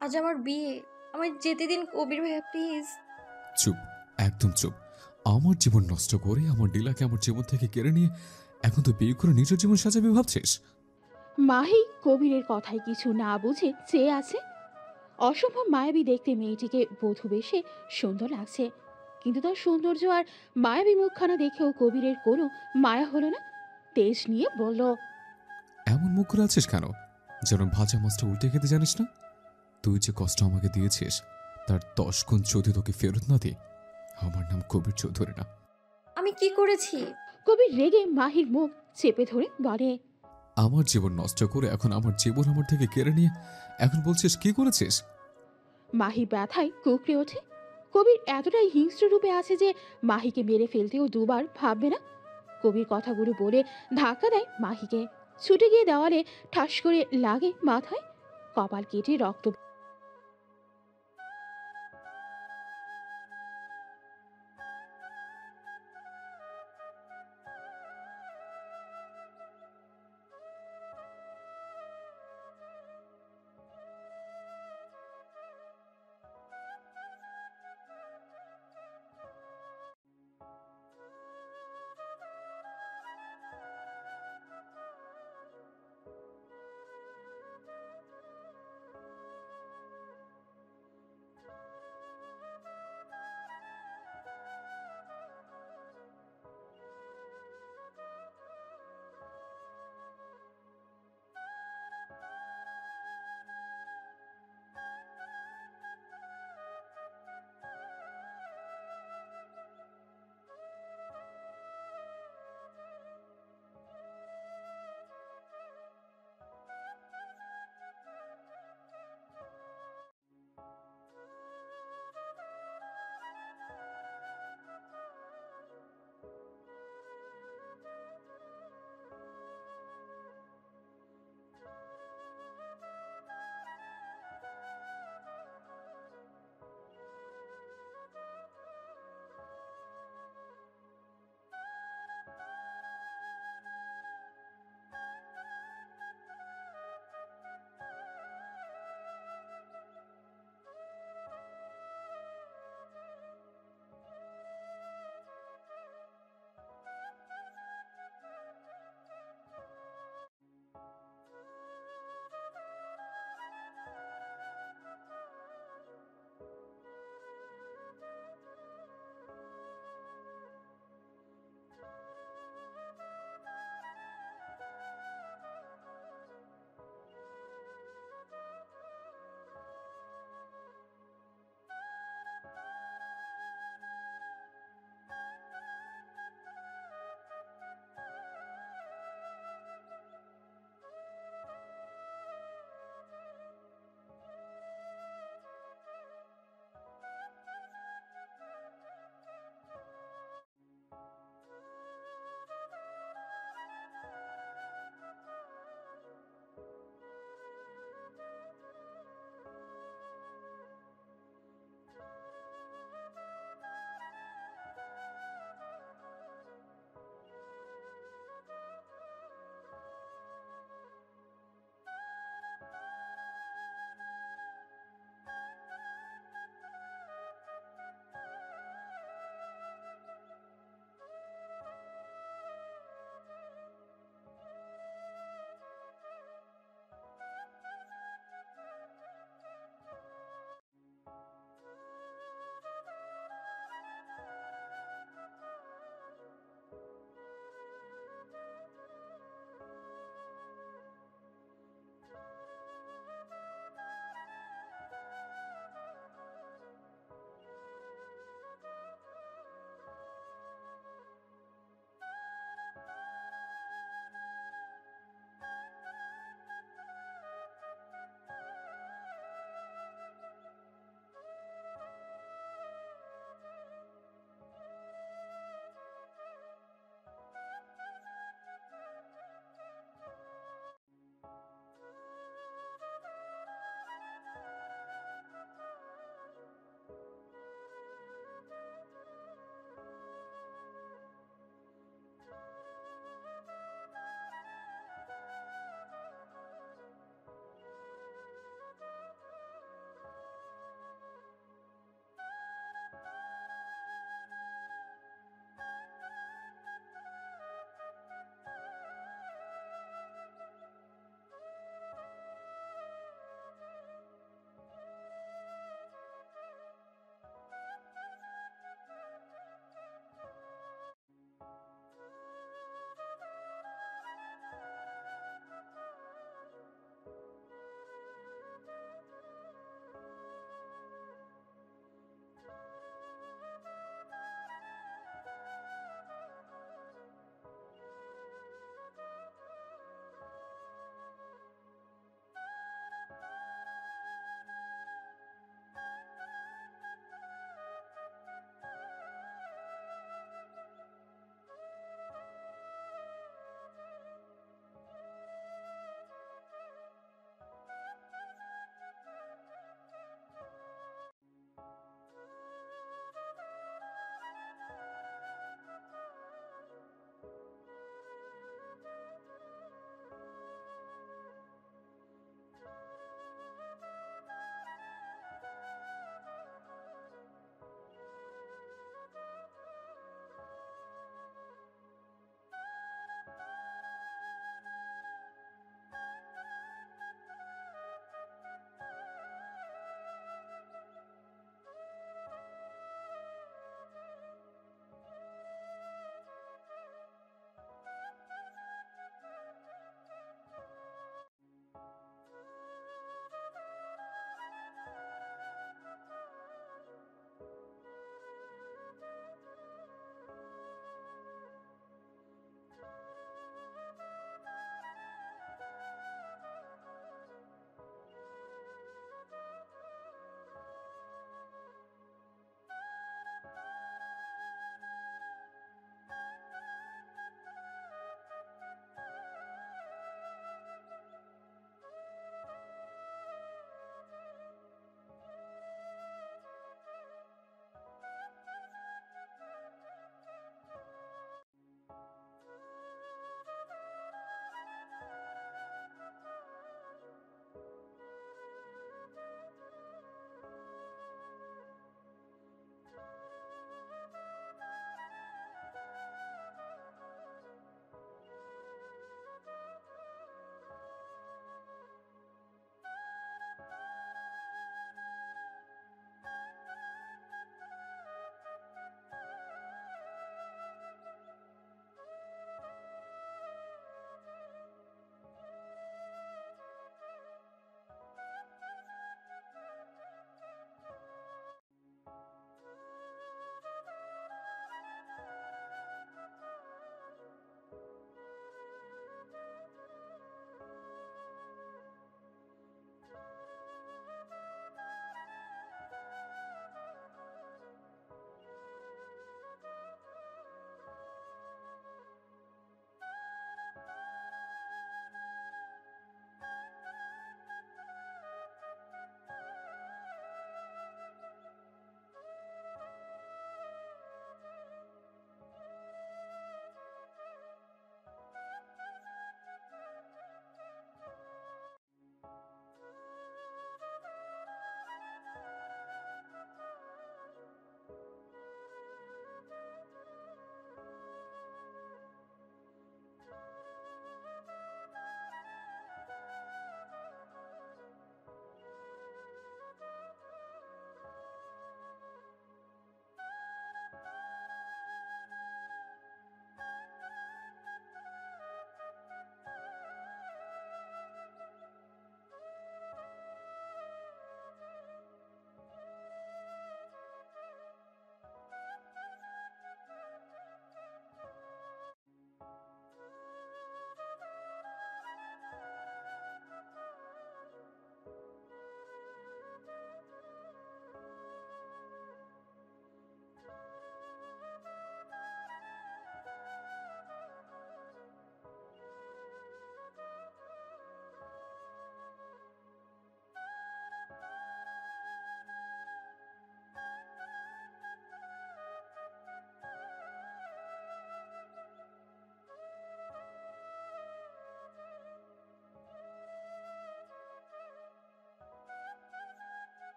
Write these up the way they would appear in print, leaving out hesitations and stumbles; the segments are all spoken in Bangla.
আজ আমার বিয়ে। আমায় যেতে দিন কবির ভাইয়া, প্লিজ। চুপ, একদম চুপ। আমার জীবন নষ্ট করে আমার ডিলাকে আমার জীবন থেকে কেড়ে নিয়ে এখন তো বিয়ে করে নিজের জীবন সাজাবি ভাবছিস? মাহি কবিরের কথায় কিছু না বুঝে চেয়ে আছে। অসম্ভব মায়াবী দেখতে মেয়েটিকে বধূ বেশে সুন্দর লাগছে, কিন্তু তার সৌন্দর্য আর মায়াবী মুখখানা দেখেও কবিরের কোনো মায়া হলো না। তেজ নিয়ে বলল, এমন মুখ করে আছিস কেন? যেন ভাজা মাছটা উল্টে খেতে জানিস না? তুই যে কষ্ট আমাকে দিয়েছিস তার 10 গুণ যদি তোকে ফেরত না দিই, আমার নাম কবির চৌধুরী না। আমি কি করেছি? কবির রেগে মাহির মুখ চেপে ধরে বলে, আমার জীবন নষ্ট করে এখন আমার জীবন আমার থেকে কেড়ে নিয়ে এখন বলছিস কি করেছিস? মাহি ব্যথায় কুঁকড়ে ওঠে। কবির এতটাই হিংস্র রূপে আছে যে মাহিকে মেরে ফেলতেও দুবার ভাববে না। কবির কথাগুলো বলে ধাক্কা দেয় মাহিকে। ছুটে গিয়ে দেওয়ালে ঠাস করে লাগে মাথায়। কপাল কেটে রক্ত।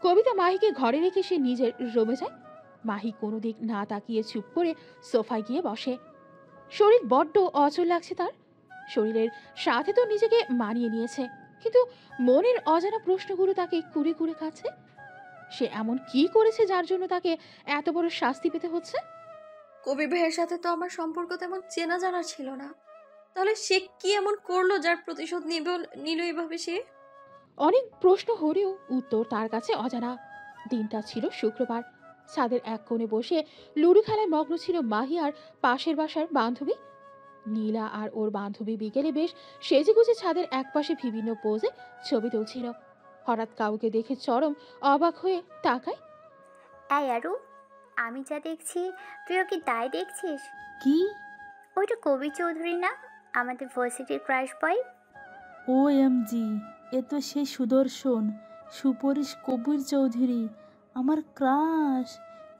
কবিতা মাহিকে ঘরে রেখে সে নিজের রুমে যায়। মাহি কোনো দিক না তাকিয়ে চুপ করে সোফায় গিয়ে বসে। শরীর বড্ড অচল লাগছে তার। শরীরের সাথে তো নিজেকে মানিয়ে নিয়েছে, কিন্তু মনের অজানা প্রশ্নগুলো তাকে কুড়ে কুড়ে খাচ্ছে। সে এমন কি করেছে যার জন্য তাকে এত বড় শাস্তি পেতে হচ্ছে? কবির ভাইয়ের সাথে তো আমার সম্পর্ক তেমন চেনা জানা ছিল না, তাহলে সে কি এমন করলো যার প্রতিশোধ নিল এভাবে সে? অনেক প্রশ্ন হলেও উত্তর তার কাছে অজানা। দিনটা ছিল শুক্রবার। ছাদের এক কোণে বসে লুডো খেলায় মগ্ন ছিল মাহি আর পাশের বাসার বান্ধবী নীলা। আর ওর বান্ধবী বিকেলে বেশ সেজেগুজে ছাদের একপাশে বিভিন্ন পোজে ছবি তুলছিল। হঠাৎ কাউকে দেখে চরম অবাক হয়ে তাকায়। এই আরু, আমি যা দেখছি তুইও কি তাই দেখছিস? কি? ওইটা কবি চৌধুরী না, আমাদের ভার্সিটির ক্রাশ বয়? ও এম জি, এ তো সেই সুদর্শন সুপরিশ কবির চৌধুরী, আমার ক্রাশ।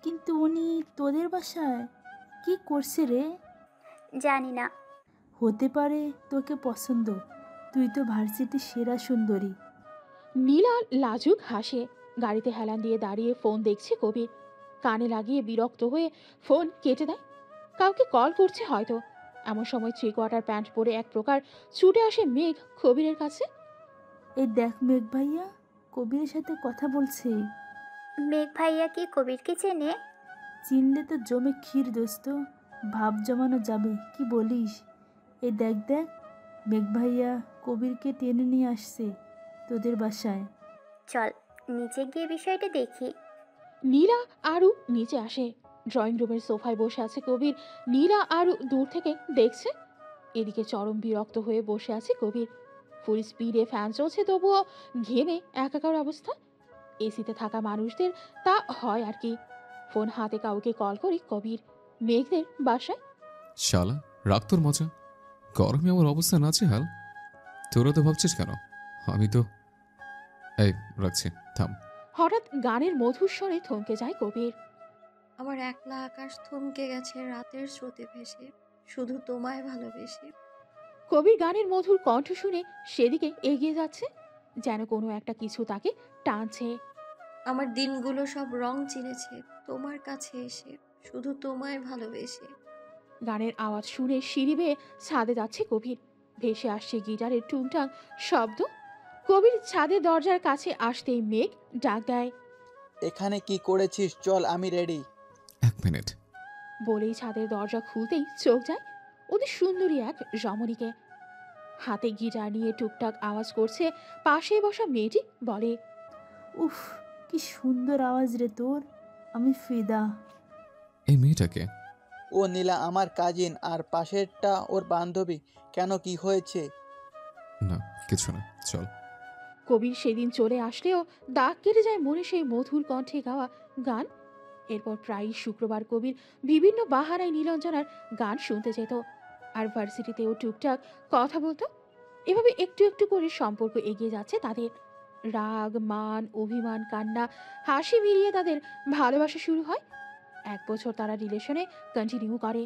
কিন্তু উনি তোদের বাসায় কি করছে রে? জানি না। হতে পারে তোকে পছন্দ, তুই তো ভার্সিটির সেরা সুন্দরী। নীলা লাজুক হাসে। গাড়িতে হেলান দিয়ে দাঁড়িয়ে ফোন দেখছে কবির। কানে লাগিয়ে বিরক্ত হয়ে ফোন কেটে দেয়। কাউকে কল করছে হয়তো। এমন সময় 3 কোয়ার্টার প্যান্ট পরে এক প্রকার ছুটে আসে মেঘ কবিরের কাছে। এই দেখ মেঘ ভাইয়া, কবিরের সাথে কথা বলছে। মেঘ ভাইয়া কি কবিরকে চেনে? চিনলে তো জমে ক্ষীর দোস্ত, ভাব জমানো যাবে, কি বলিস? এই দেখ দেখ, মেঘ ভাইয়া কবিরকে টেনে নিয়ে আসছে তোদের বাসায়। চল নিচে গিয়ে বিষয়টা দেখি। নীলা আরু নিচে আসে। ড্রয়িং রুমের সোফায় বসে আছে কবির। নীলা আরু দূর থেকে দেখছে। এদিকে চরম বিরক্ত হয়ে বসে আছে কবির। ফুল স্পিডে ফ্যান চলছে, তবুও ঘেমে একাকার অবস্থা। এসিতে থাকা মানুষদের তা হয় আর কি। ফোন হাতে কাউকে কল করি কবির মেঘদের বাসায়। শালা, রাখ তোর মজা। গরমে আমার অবস্থা নাচে হাল। তোরা তো ভাবছিস কেন? আমি তো এই রাখছি, থাম। হঠাৎ গানের মধুর স্বরে থমকে যায় কবির। আমার একলা আকাশ থমকে গেছে রাতের স্রোতে ভেসে, শুধু তোমায় ভালোবেসে। কবির গানের মধুর কণ্ঠ শুনে সেদিকে এগিয়ে যাচ্ছে, যেন কোনো একটা কিছু তাকে টানছে। আমার দিনগুলো সব রং চিনেছে তোমার কাছে এসে, শুধু তোমায় ভালোবেসে। গানের আওয়াজ শুনে সিঁড়ি বেয়ে ছাদে যাচ্ছে কবির। ভেসে আসছে গিটারের টুংটাং শব্দ। কবির ছাদের দরজার কাছে আসতেই মেঘ ডাক দেয়। এখানে কি করেছিস? চল, আমি রেডি। 1 মিনিট। বলেই ছাদের দরজা খুলতেই চোখ যায় ওদের সুন্দরী এক রমণীকে। হাতে গিটার নিয়ে টুকটাক আওয়াজ করছে পাশে বসা মেয়েটি। বলে, উফ, কি সুন্দর আওয়াজ রে তোর, আমি ফিদা। এই মেয়েটাকে? ও নীলা, আমার কাজিন, আর পাশেরটা ওর বান্ধবী। কেন, কি হয়েছে? না, কিছু না, চল। কবির সেদিন চলে আসলেও দাগ কেটে যায় মনে সেই মধুর কণ্ঠে গাওয়া গান। এরপর প্রায়ই শুক্রবার কবির বিভিন্ন বাহানায় নীলাঞ্জনার গান শুনতে যেত, আর ভার্সিটিতেও টুকটাক কথা বলতো। এভাবে একটু একটু করে সম্পর্ক এগিয়ে যাচ্ছে তাদের। রাগ, মান, অভিমান, কান্না, হাসি মিলিয়ে তাদের ভালোবাসা শুরু হয়। 1 বছর তারা রিলেশনে কন্টিনিউ করে।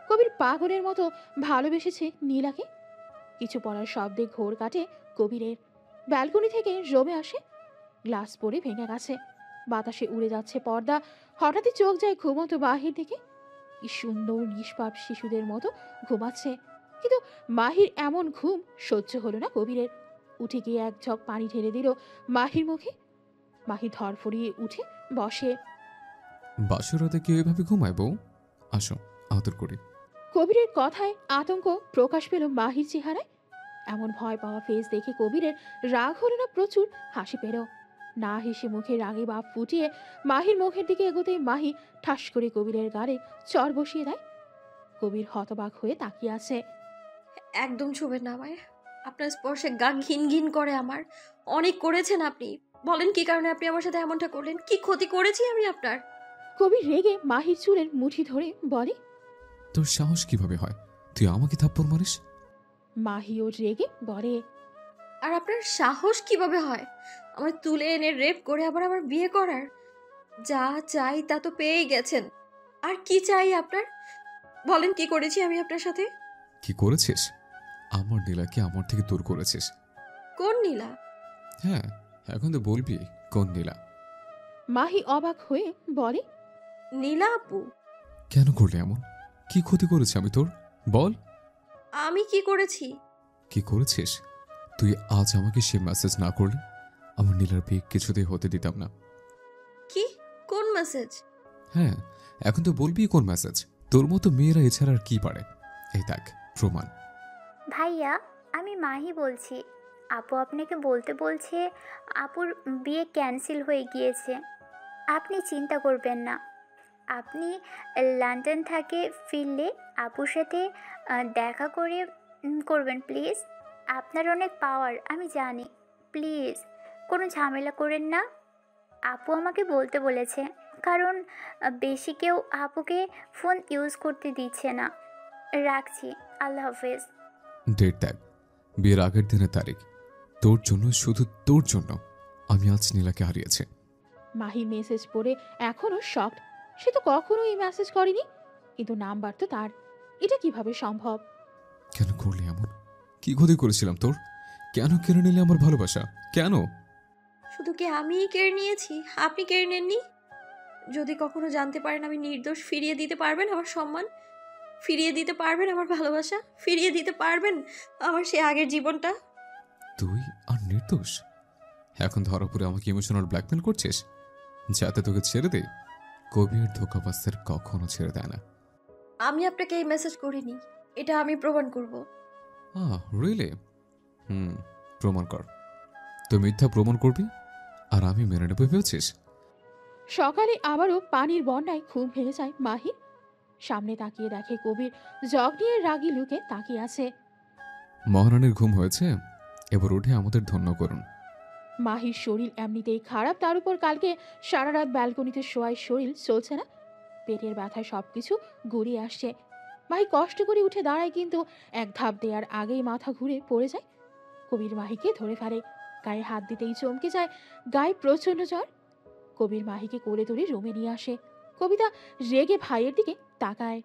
কবির পাগলের মতো ভালোবেসেছে নীলাকে। কিছু পড়ার শব্দে ঘোর কাটে কবিরের। ব্যালকনি থেকে জমে আসে, গ্লাস পড়ে ভেঙে গেছে। বাতাসে উড়ে যাচ্ছে পর্দা। হঠাৎই চোখ যায় ঘুমন্ত বাহির দিকে। কি সুন্দর নিষ্পাপ শিশুদের মতো ঘুমাচ্ছে। কিন্তু মাহির এমন ঘুম সহ্য হলো না কবিরের। উঠে গিয়ে এক ঝক পানি ঢেলে দিল মাহির মুখে। মাহি ধরফড়িয়ে উঠে বসে। বাসরাতে কেউ এভাবে ঘুমায় বউ? আসো, আদর করি। কবিরের কথায় আতঙ্ক প্রকাশ পেল মাহির চেহারায়। এমন ভয় পাওয়া ফেস দেখে কবিরের রাগ হলো না, প্রচুর হাসি পেল। না হেসে মুখে রাগে ভাব ফুটিয়ে মাহির মুখের দিকে এগোতেই মাহি ঠাস করে কবিরের গালে চর বসিয়ে দেয়। কবির হতবাক হয়ে তাকিয়ে আছে। একদম ছুবেন না আমায়, আপনার স্পর্শে গা ঘিন ঘিন করে আমার। অনেক করেছেন আপনি, বলেন কি কারণে আপনি আমার সাথে এমনটা করলেন? কি ক্ষতি করেছি আমি আপনার? কবির রেগে মাহির চুলের মুঠি ধরে বলে, তোর সাহস কিভাবে হয় তুই আমাকে থাপ্পড় মারিস? মাহিও রেগে বলে, আর আপনার সাহস কিভাবে হয় আমার তুলে এনে রেপ করে আবার আমার বিয়ে করার? যা চাই তা তো পেয়েই গেছেন, আর কি চাই আপনার? বলেন কি করেছি আমি আপনার সাথে? কি করেছিস? আমার নীলাকে আমার থেকে দূর করেছিস। কোন নীলা? হ্যাঁ, এখন তো বলবি কোন নীলা। মাহি অবাক হয়ে বলে, নীলা আপু, কেন করলে এমন? কি ক্ষতি করেছি আমি তোর? বল। আমি কি করেছি? কি করেছিস? তুই আজ আমাকে সে মেসেজ না করলে আমার নীলার বিয়ে কিছুতেই হতে দিতাম না। কি? কোন মেসেজ? হ্যাঁ, এখন তো বলবি কোন মেসেজ। তোর মতো মেয়েরা এছাড়া আর কি পারে। এই দেখ প্রমাণ। ভাইয়া, আমি মাহি বলছি। আপু আপনাকে বলতে বলছে আপুর বিয়ে ক্যান্সেল হয়ে গিয়েছে। আপনি চিন্তা করবেন না। আপনি লন্ডন থেকে ফিরলে আপুর সাথে দেখা করবেন প্লিজ। আপনার অনেক পাওয়ার আমি জানি। প্লিজ কোনো ঝামেলা করেন না। আপু আমাকে বলতে বলেছে, কারণ বেশি কেউ আপুকে ফোন ইউজ করতে দিচ্ছে না। রাখছি, আল্লাহ হাফেজ। ডেট দেখ, বিয়ের আগের দিনের তারিখ। তোর জন্য, শুধু তোর জন্য আমি আজ নীলাকে হারিয়েছি। মাহি মেসেজ পড়ে এখনো শকড। সে তো কখনো এই মেসেজ করেনি, কিন্তু নাম্বার তো তার। এটা কিভাবে সম্ভব? কেন করলি এমন? কি ক্ষতি করেছিলাম তোর? কেন কেড়ে নিলে আমার ভালোবাসা? কেন? শুধু কি আমিই কেড়ে নিয়েছি? আপনি কেড়ে নেননি? যদি কখনো জানতে পারেন আমি নির্দোষ, ফিরিয়ে দিতে পারবেন আমার সম্মান? ফিরিয়ে দিতে পারবেন আমার ভালোবাসা? ফিরিয়ে দিতে পারবেন আমার সে আগের জীবনটা? তুই আর নির্দোষ? এখন ধরা পড়ে আমাকে ইমোশনাল ব্ল্যাকমেল করছিস যাতে তোকে ছেড়ে দে? কবির ধোকাবাজদের কখনো ছেড়ে দেয় না। আমি আপনাকে এই মেসেজ করিনি, এটা আমি প্রমাণ করব। রিয়েলি? প্রমাণ কর। তুই মিথ্যা প্রমাণ করবি আর আমি মেনে নেবো ভেবেছিস? সকালে আবারও পানির বন্যায় ঘুম ভেঙে যায় মাহির। সামনে তাকিয়ে দেখে কবির জগ নিয়ে রাগী লুকে তাকিয়ে আছে। মহারানীর ঘুম হয়েছে, এবার উঠে আমাদের ধন্য করুন। মাহির শরীর এমনিতেই খারাপ, তার উপর কালকে সারা রাত ব্যালকনিতে শোয়ায় শরীর চলছে না। পেটের ব্যথায় সবকিছু গড়িয়ে আসছে। মাহি কষ্ট করে উঠে দাঁড়ায়, কিন্তু এক ধাপ দেওয়ার আগেই মাথা ঘুরে পড়ে যায়। কবির মাহিকে ধরে ফেলে, গায়ে হাত দিতেই চমকে যায়। গায়ে প্রচণ্ড জ্বর। কবির মাহিকে কোলে তুলে রুমে নিয়ে আসে। কবিতা রেগে ভাইয়ের দিকে তাকায়।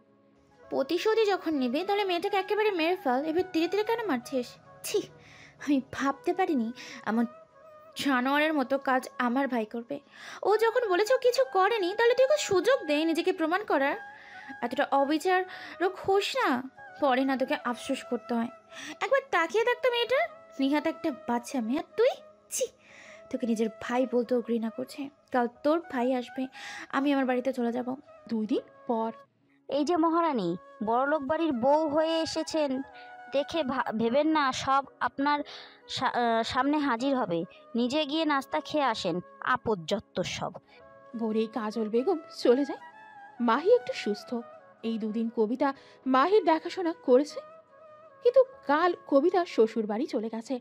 প্রতিশোধই যখন নেবে তাহলে মেয়েটাকে একেবারে মেরে ফেল। এবার ধীরে ধীরে কেন মারছিস? ছি, আমি ভাবতে পারিনি এমন জানোয়ারের মতো কাজ আমার ভাই করবে। ও যখন বলেছে ও কিছু করেনি, তাহলে তুই ওকে সুযোগ দে নিজেকে প্রমাণ করার। এতটা অবিচারক হোস না, পরে না তোকে আফসোস করতে হয়। একবার তাকিয়ে দেখতো মেয়েটার, নিহাত একটা বাচ্চা মেয়ে। আর তুই, ছি, তোকে নিজের ভাই বলতেও ঘৃণা করছে। কাল তোর ভাই আসবে, আমি আমার বাড়িতে চলে যাব। 2 দিন পর। এই যে মহারানী, বড়লোক বাড়ির বউ হয়ে এসেছেন দেখে ভেবেন না সব আপনার সামনে হাজির হবে। নিজে গিয়ে নাস্তা খেয়ে আসেন, আপদযত্ত সব। ভোরেই কাজল বেগম চলে যায়। মাহি একটু সুস্থ। এই 2 দিন কবিতা মাহির দেখাশোনা করেছে, কিন্তু কাল কবিতা শ্বশুর বাড়ি চলে গেছে।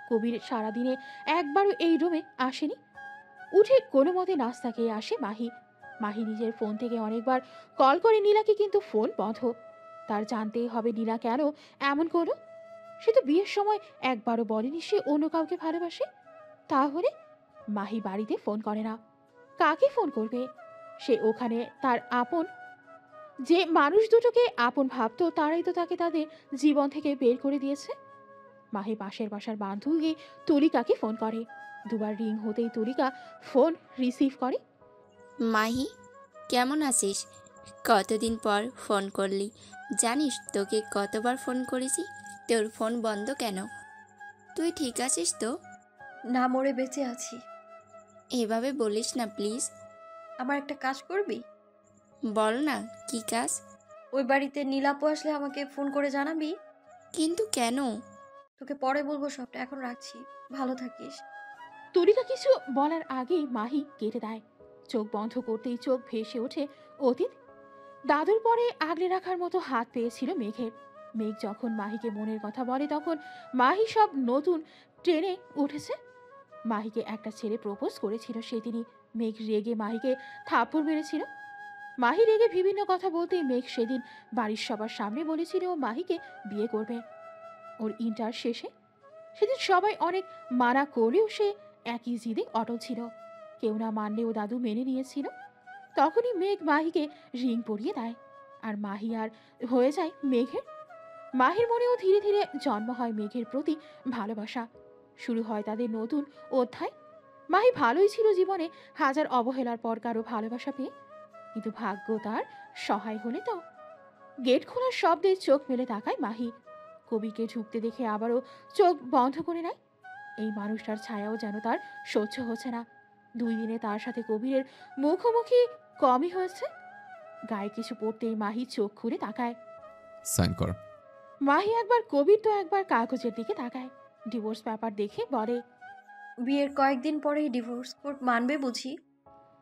কবির সারাদিনে একবারও এই রুমে আসেনি। উঠে কোনো মতে নাস্তা খেয়ে আসে মাহি। মাহি নিজের ফোন থেকে অনেকবার কল করে নীলাকে, কিন্তু ফোন বন্ধ। তার জানতেই হবে নীলা কেন এমন করলো। সে তো বিয়ের সময় একবারও বলেনি সে অন্য কাউকে ভালোবাসে। তাহলে মাহি বাড়িতে ফোন করে না, কাকে ফোন করবে? সে ওখানে তার আপন, যে মানুষ দুটোকে আপন ভাবতো তারাই তো তাকে তাদের জীবন থেকে বের করে দিয়েছে। মাহি পাশের বাসার বান্ধবী তুলিকাকে ফোন করে। 2 বার রিং হতেই তুলিকা ফোন রিসিভ করে। মাহি, কেমন আছিস? কতদিন পর ফোন করলি। জানিস তোকে কতবার ফোন করেছি, তোর ফোন বন্ধ কেন? তুই ঠিক আছিস তো? না, মরে বেঁচে আছি। এভাবে বলিস না প্লিজ। আমার একটা কাজ করবি? বল না, কি কাজ? ওই বাড়িতে নীলাপু আসলে আমাকে ফোন করে জানাবি। কিন্তু কেন? তোকে পরে বলবো সবটা, এখন রাখছি। ভালো থাকিস। তুলিকা কিছু বলার আগেই মাহি কেটে দেয়। চোখ বন্ধ করতেই চোখ ভেসে ওঠে অতীত। দাদুর পরে আগলে রাখার মতো হাত পেয়েছিল মেঘের। মেঘ যখন মাহিকে মনের কথা বলে তখন মাহি সব নতুন ট্রেনে উঠেছে। মাহিকে একটা ছেলে প্রপোজ করেছিল সেদিনই। মেঘ রেগে মাহিকে থাপ্পড় মেরেছিল। মাহি রেগে বিভিন্ন কথা বলতেই মেঘ সেদিন বাড়ির সবার সামনে বলেছিল ও মাহিকে বিয়ে করবে ওর ইন্টার শেষে। সেদিন সবাই অনেক মানা করলেও সে একই জিদে অটল ছিল। কেউ না মানলেও দাদু মেনে নিয়েছিল। তখনই মেঘ মাহিকে রিং পরিয়ে দেয়, আর মাহি আর হয়ে যায় মেঘের। মাহির মনেও ধীরে ধীরে জন্ম হয় মেঘের প্রতি ভালোবাসা। শুরু হয় তাদের নতুন অধ্যায়। মাহি ভালোই ছিল জীবনে, হাজার অবহেলার পর কারো ভালোবাসা পেয়ে। কিন্তু ভাগ্য তার সহায় হলে তো। গেট খোলার শব্দে চোখ মেলে তাকায় মাহি। কবিকে ঢুকতে দেখে আবারও চোখ বন্ধ করে নেয়। এই মানুষটার ছায়াও যেন তার সহ্য হচ্ছে না। 2 দিনে তার সাথে কবিরের মুখোমুখি কমই হয়েছে। গায়ে কিছু পড়তেই মাহি চোখ খুলে তাকায়। সাইন কর। মাহি একবার কবির তো একবার কাগজের দিকে তাকায়। ডিভোর্স পেপার দেখে বলে, বিয়ের কয়েকদিন পরেই ডিভোর্স কোর্ট মানবে বুঝি?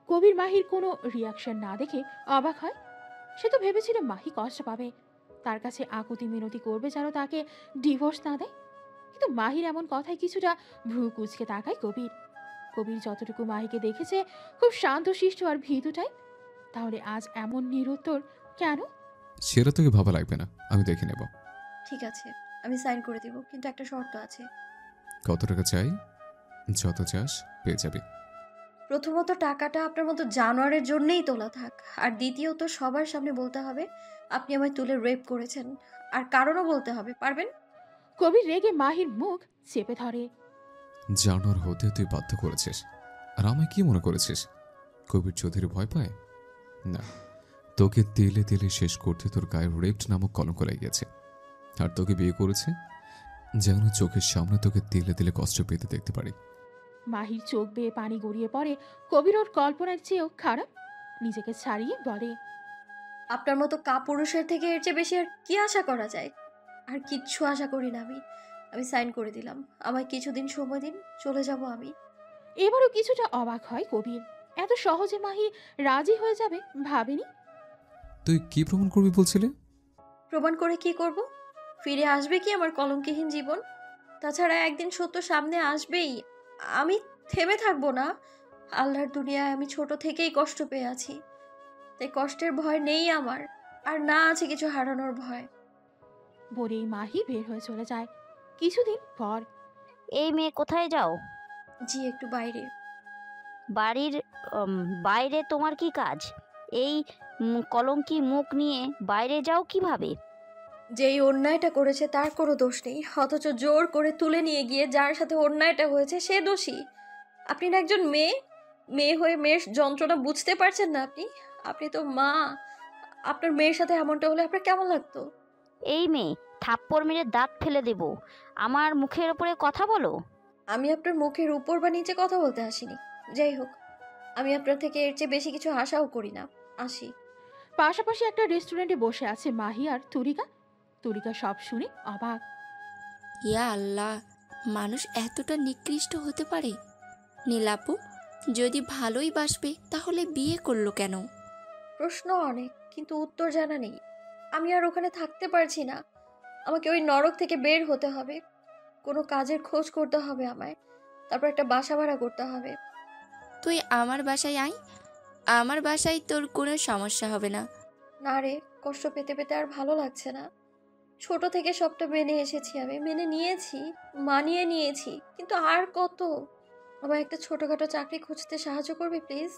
কবির মাহির কোনো রিয়াকশন না দেখে অবাক হয়। সে তো ভেবেছিল মাহি কষ্ট পাবে, তার কাছে আকুতি মিনতি করবে যেন তাকে ডিভোর্স না দেয়। কিন্তু মাহির এমন কথায় কিছুটা ভ্রু কুচকে তাকায় কবির। কবির যতটুকু মাহিকে দেখেছে খুব শান্তশিষ্ট আর ভীতুটাই। তাহলে আজ এমন নিরুত্তর কেন? সেটা তোকে ভাবা লাগবে না, আমি দেখে নেব। ঠিক আছে, আমি সাইন করে দিব, কিন্তু একটা শর্ত আছে। কত টাকা চাই? যত চাস পেয়ে যাবি। প্রথমত টাকাটা আপনার মতো জানোয়ারের জন্যই তোলা থাক, আর দ্বিতীয়ত সবার সামনে বলতে হবে আপনি আমায় তুলে রেপ করেছেন, আর কারণও বলতে হবে। পারবেন? কবির রেগে মাহির মুখ চেপে ধরে। জানোয়ার হতে তুই বাধ্য করেছিস, আর আমায় কি মনে করেছিস কবির চৌধুরী ভয় পায়? না, তোকে তেলে তেলে শেষ করতে তোর গায়ে রেপ্ট নামক কলঙ্ক লেগেছে। আর তোকে বিয়ে করেছে যেন চোখের সামনে তোকে তেলে তেলে কষ্ট পেতে দেখতে পারি। মাহির চোখ বেয়ে পানি গড়িয়ে পড়ে। কবির ওর কল্পনার চেয়েও খারাপ। নিজেকে ছাড়িয়ে বলে, আপনার মতো কাপুরুষের থেকে এর চেয়ে বেশি আর কি আশা করা যায়? আর কিচ্ছু আশা করি না আমি সাইন করে দিলাম। আমায় কিছুদিন সময় দিন, চলে যাব আমি। এবারও কিছুটা অবাক হয় কবির। এত সহজে মাহি রাজি হয়ে যাবে ভাবেনি। তুই কি প্রমাণ করবি বলছিলে? প্রমাণ করে কি করব? ফিরে আসবে কি আমার কলঙ্কহীন জীবন? তাছাড়া একদিন সত্য সামনে আসবেই। আমি থেমে থাকবো না। আল্লাহর দুনিয়ায় আমি ছোট থেকেই কষ্ট পেয়ে আছি, তাই কষ্টের ভয় নেই আমার, আর না আছে কিছু হারানোর ভয়। বলেই মাহি বের হয়ে চলে যায়। কিছুদিন পর, এই মেয়ে কোথায় যাও? জি, একটু বাইরে। বাড়ির বাইরে তোমার কি কাজ? এই কলঙ্কি মুখ নিয়ে বাইরে যাও কিভাবে? যেই অন্যায়টা করেছে তার কোনো দোষ নেই, অথচ জোর করে তুলে নিয়ে গিয়ে যার সাথে অন্যায়টা হয়েছে সে দোষী। আপনি না একজন মেয়ে, মেয়ে হয়ে মেয়ের যন্ত্রণা বুঝতে পারছেন না? আপনি তো মা। আপনার মেয়ের সাথে এমনটা হলে আপনার কেমন লাগতো? এই মেয়ে, থাপ্পড় মেরে দাঁত ফেলে দেব। আমার মুখের ওপরে কথা বলো। আমি আপনার মুখের উপর বা নিচে কথা বলতে আসিনি। যাই হোক, আমি আপনার থেকে এর চেয়ে বেশি কিছু আশাও করি না। আসি। পাশাপাশি একটা রেস্টুরেন্টে বসে আছে মাহি আর তুরিকা। তুরিকা সব শুনে অবাক। ইয়া আল্লাহ, মানুষ এতটা নিকৃষ্ট হতে পারে? নীলাপু, যদি ভালোই বাসবে তাহলে বিয়ে করলো কেন? প্রশ্ন অনেক, কিন্তু উত্তর জানা নেই। আমি আর ওখানে থাকতে পারছি না। আমাকে ওই নরক থেকে বের হতে হবে। কোনো কাজের খোঁজ করতে হবে আমায়, তারপর একটা বাসা ভাড়া করতে হবে। তুই আমার বাসায় আয়, আমার বাসায় তোর কোনো সমস্যা হবে না। না রে, কষ্ট পেতে পেতে আর ভালো লাগছে না। ছোট থেকে সবটা মেনে এসেছি, আমি মেনে নিয়েছি, মানিয়ে নিয়েছি, কিন্তু আর কত? আমার একটা ছোটখাটো চাকরি খুঁজতে সাহায্য করবি প্লিজ?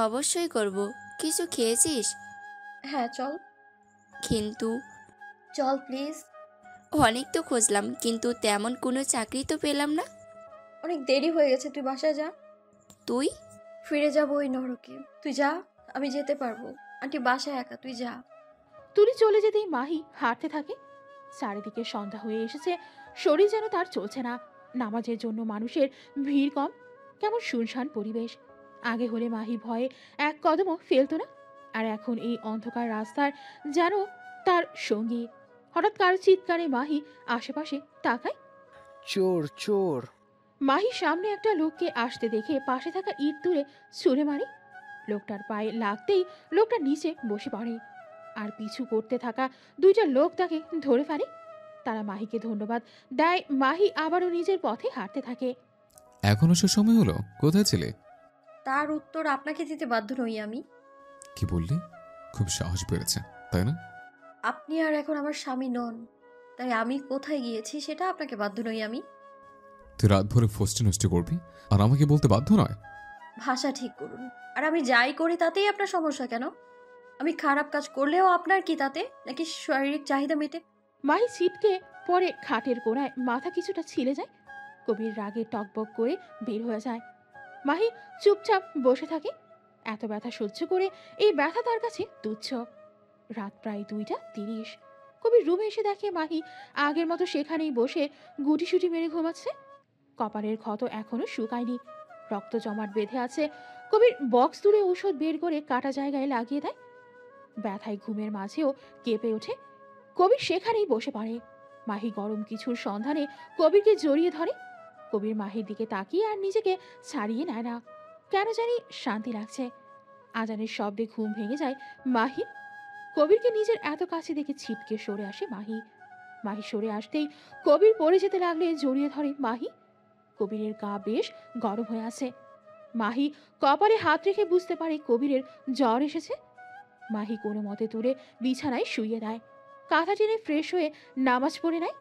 অবশ্যই করব। কিছু খেয়েছিস? হ্যাঁ, চল। কিন্তু চল প্লিজ। অনেক তো খুঁজলাম, কিন্তু তেমন কোনো চাকরি তো পেলাম না। অনেক দেরি হয়ে গেছে, তুই বাসায় যা। তুই? ফিরে যাবো ওই নরকে। তুই যা, আমি যেতে পারবো। আন্টি বাসায় একা, তুই যা। তুলি চলে যেতেই মাহি হাঁটতে থাকে। চারিদিকে সন্ধ্যা হয়ে এসেছে, শরীর যেন তার চলছে না। নামাজের জন্য মানুষের ভিড় কম, কেমন শুনশান পরিবেশ। আগে হলে মাহি ভয়ে এক কদমও ফেলতো না, আর এখন এই অন্ধকার রাস্তার যেন তার সঙ্গী। হঠাৎ কারো চিৎকারে মাহি আশেপাশে তাকায়। চোর চোর! মাহি সামনে একটা লোককে আসতে দেখে পাশে থাকা ইট তুলে ছুঁড়ে মারে। লোকটার পায়ে লাগতেই লোকটা নিচে বসে পড়ে, আর পিছু করতে থাকা 2টা লোক তাকে ধরে ফেলে। তারা মাহিকে ধন্যবাদ দেয়। মাহি আবারও নিজের পথে হাঁটতে থাকে। এখনো সে সময় হলো? কোথায় ছিলে? তার উত্তর আপনাকে দিতে বাধ্য নই আমি। কি বললি? খুব সাহস বেড়েছে, তাই না? আপনি আর এখন আমার স্বামী নন, তাই আমি কোথায় গিয়েছি সেটা আপনাকে বাধ্য নই আমি। তুই রাত ভরে ফষ্টি নষ্টি করবি আর আমাকে বলতে বাধ্য নয়? ভাষা ঠিক করুন। আর আমি যাই করি তাতেই আপনার সমস্যা কেন? আমি খারাপ কাজ করলেও আপনার কি তাতে? নাকি শারীরিক চাহিদা মেটে? মাহি ছিটকে পরে খাটের কোণায় মাথা কিছুটা ছিলে যায়। কবির রাগে টকবক করে বের হয়ে যায়। মাহি চুপচাপ বসে থাকে। এত ব্যথা সহ্য করে এই ব্যথা তার কাছে তুচ্ছ। রাত প্রায় 2:30। কবির রুমে এসে দেখে মাহি আগের মতো সেখানেই বসে গুটিসুটি মেরে ঘুমাচ্ছে। কপালের ক্ষত এখনো শুকায়নি, রক্ত জমাট বেঁধে আছে। কবির বক্স তুলে ঔষধ বের করে কাটা জায়গায় লাগিয়ে দেয়। ব্যথায় ঘুমের মাঝেও কেঁপে ওঠে। কবির সেখানেই বসে পড়ে। মাহি গরম কিছুর সন্ধানে কবিরকে জড়িয়ে ধরে। কবির মাহির দিকে তাকিয়ে আর নিজেকে ছাড়িয়ে নেয় না। কেন জানি শান্তি লাগছে। আজানের শব্দে ঘুম ভেঙে যায় মাহির। কবিরকে নিজের এত কাছে দেখে ছিটকে সরে আসে মাহি। মাহি সরে আসতেই কবির পড়ে যেতে লাগলে জড়িয়ে ধরে মাহি। কবিরের গা বেশ গরম হয়ে আছে। মাহি কপালে হাত রেখে বুঝতে পারে কবিরের জ্বর এসেছে। মাহি কোনো মতে তুলে বিছানায় শুইয়ে দেয়। কাঁথা টেনে ফ্রেশ হয়ে নামাজ পড়ে নেয়।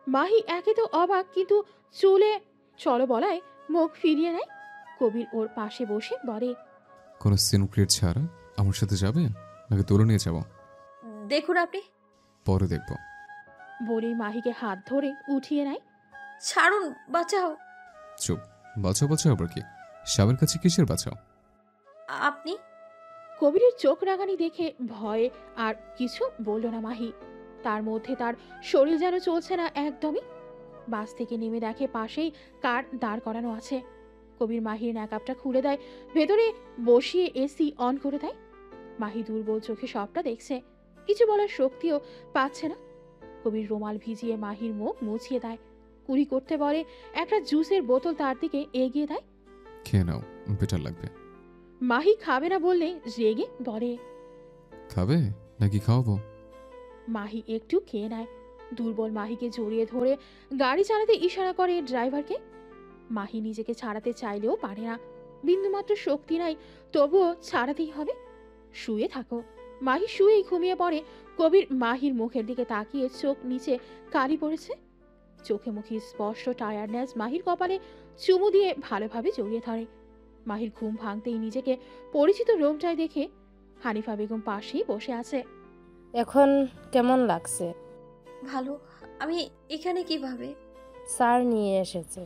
মাহি একে তো অবাক, কিন্তু চলে চলো বলায় মুখ ফিরিয়ে নেয়। কবির ওর পাশে বসে বলে, কোনো সিনক্রিয়েট ছাড়া আমার সাথে যাবে নাকি তুলে নিয়ে যাব? দেখুন আপনি। পরে দেখব। বলেই মাহিকে হাত ধরে উঠিয়ে নেয়। ছাড়ুন, বাঁচাও। চুপ। বাঁচাও বাঁচাও আবার কি? স্বামীর কাছে কিসের বাঁচাও? আপনি? কবিরের চোখ রাগানি দেখে ভয়ে আর কিছু বলল না মাহি। তার মধ্যে তার শরীর যেন চলছে না একদমই। বাস থেকে নেমে দেখে পাশেই কার দাঁড় করানো আছে। কবির মাহির ন্যাকাপটা খুলে দেয়, ভেতরে বসিয়ে এসি অন করে দেয়। মাহি দুর্বল চোখে সবটা দেখছে, কিছু বলার শক্তিও পাচ্ছে না। কবির রুমাল ভিজিয়ে মাহির মুখ মুছিয়ে দেয়, কুড়ি করতে বলে একটা জুসের বোতল তার দিকে এগিয়ে দেয়। খেয়ে নাও, বেটার লাগবে। মাহি খাবে না বললে রেগে বলে, খাবে নাকি খাওয়াবো? মাহি একটু খেয়ে নেয়। দুর্বল মাহিকে জড়িয়ে ধরে গাড়ি চালাতে ইশারা করে ড্রাইভারকে। মাহি নিজেকে ছাড়াতে চাইলেও পারে না, বিন্দুমাত্র শক্তি নাই, তবুও ছাড়াতেই হবে। শুয়ে থাকো। মাহি শুয়েই ঘুমিয়ে পড়ে। কবির মাহির মুখের দিকে তাকিয়ে চোখ নিচে কালি পড়েছে। চোখে মুখে স্পষ্ট টায়ার্ডনেস মাহির কপালে চুমু দিয়ে ভালোভাবে জড়িয়ে ধরে। মাহির ঘুম ভাঙতেই নিজেকে পরিচিত রুমটায় দেখে হানিফা বেগম পাশেই বসে আছে। এখন কেমন লাগছে? ভালো। আমি এখানে কিভাবে? স্যার নিয়ে এসেছে।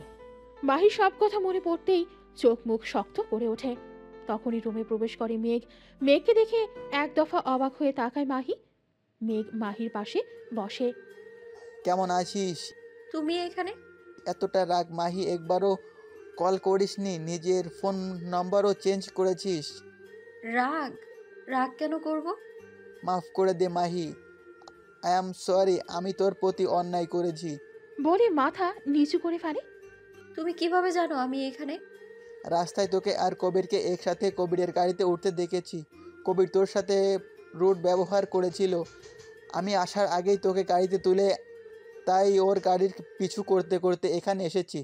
মাহির সব কথা মনে পড়তেই চোখ মুখ শক্ত করে ওঠে। তখনই রুমে প্রবেশ করে মেঘ। মেঘকে দেখে এক দফা অবাক হয়ে তাকায় মাহি। মেঘ মাহির পাশে বসে। কেমন আছিস? তুমি এখানে? এতটা রাগ মাহি, একবারও কল করিসনি, নিজের ফোন নাম্বারও চেঞ্জ করেছিস। রাগ? রাগ কেন করব? মাফ করে দে মাহি, আই অ্যাম সরি, আমি তোর প্রতি অন্যায় করেছি। বলে মাথা নিচু করে ফেলে। তুমি কিভাবে জানো আমি এখানে? রাস্তায় তোকে আর কবিরকে একসাথে কবিরের গাড়িতে উঠতে দেখেছি। কবির তোর সাথে রুড ব্যবহার করেছিল। আমি আসার আগেই তোকে গাড়িতে তুলে, তাই ওর গাড়ির পিছু করতে করতে এখানে এসেছি।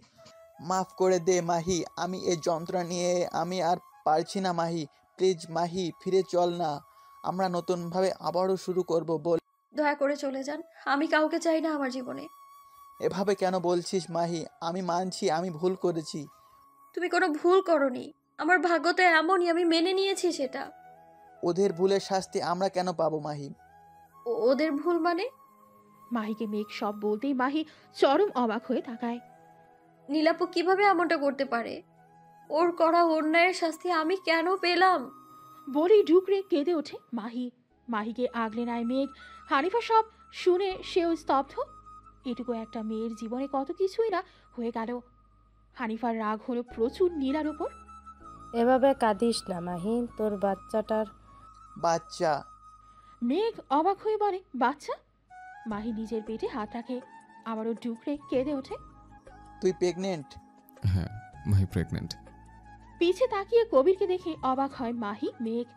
মাফ করে দে মাহি, আমি এই যন্ত্রণা নিয়ে আমি আর পারছি না মাহি। প্লিজ মাহি, ফিরে চল না, আমরা নতুনভাবে আবারও শুরু করব। বল। দয়া করে চলে যান, আমি কাউকে চাই না আমার জীবনে। এভাবে কেন বলছিস মাহি? আমি মানছি আমি ভুল করেছি। তুমি কোনো ভুল করনি, আমার ভাগ্য তো এমনই, আমি মেনে নিয়েছি সেটা। ওদের ভুলের শাস্তি আমরা কেন পাবো মাহি? ওদের ভুল মানে? মাহিকে মেঘ সব বলতেই মাহি চরম অবাক হয়ে তাকায়। নীলাপু কিভাবে এমনটা করতে পারে? ওর করা অন্যায়ের শাস্তি আমি কেন পেলাম? বলেই ঢুকরে কেঁদে ওঠে মাহি। মাহিকে আগলে নেয় মেঘ। হানিফা সব শুনে সেও স্তব্ধ। এটুকু একটা মেয়ের জীবনে কত কিছুই না হয়ে গেল। হানিফার রাগ হলো প্রচুর নীলার ওপর। এভাবে কাঁদিস না মাহি, তোর বাচ্চাটার। বাচ্চা? মেঘ অবাক হয়ে বলে, বাচ্চা? মাহি নিজের পেটে হাত রাখে, আবারও ঢুকরে কেঁদে ওঠে। তুই প্রেগনেন্ট? হ্যাঁ, মাহি প্রেগনেন্ট। পিছে তাকিয়ে কবিরকে দেখে অবাক হয় মাহি মেঘ।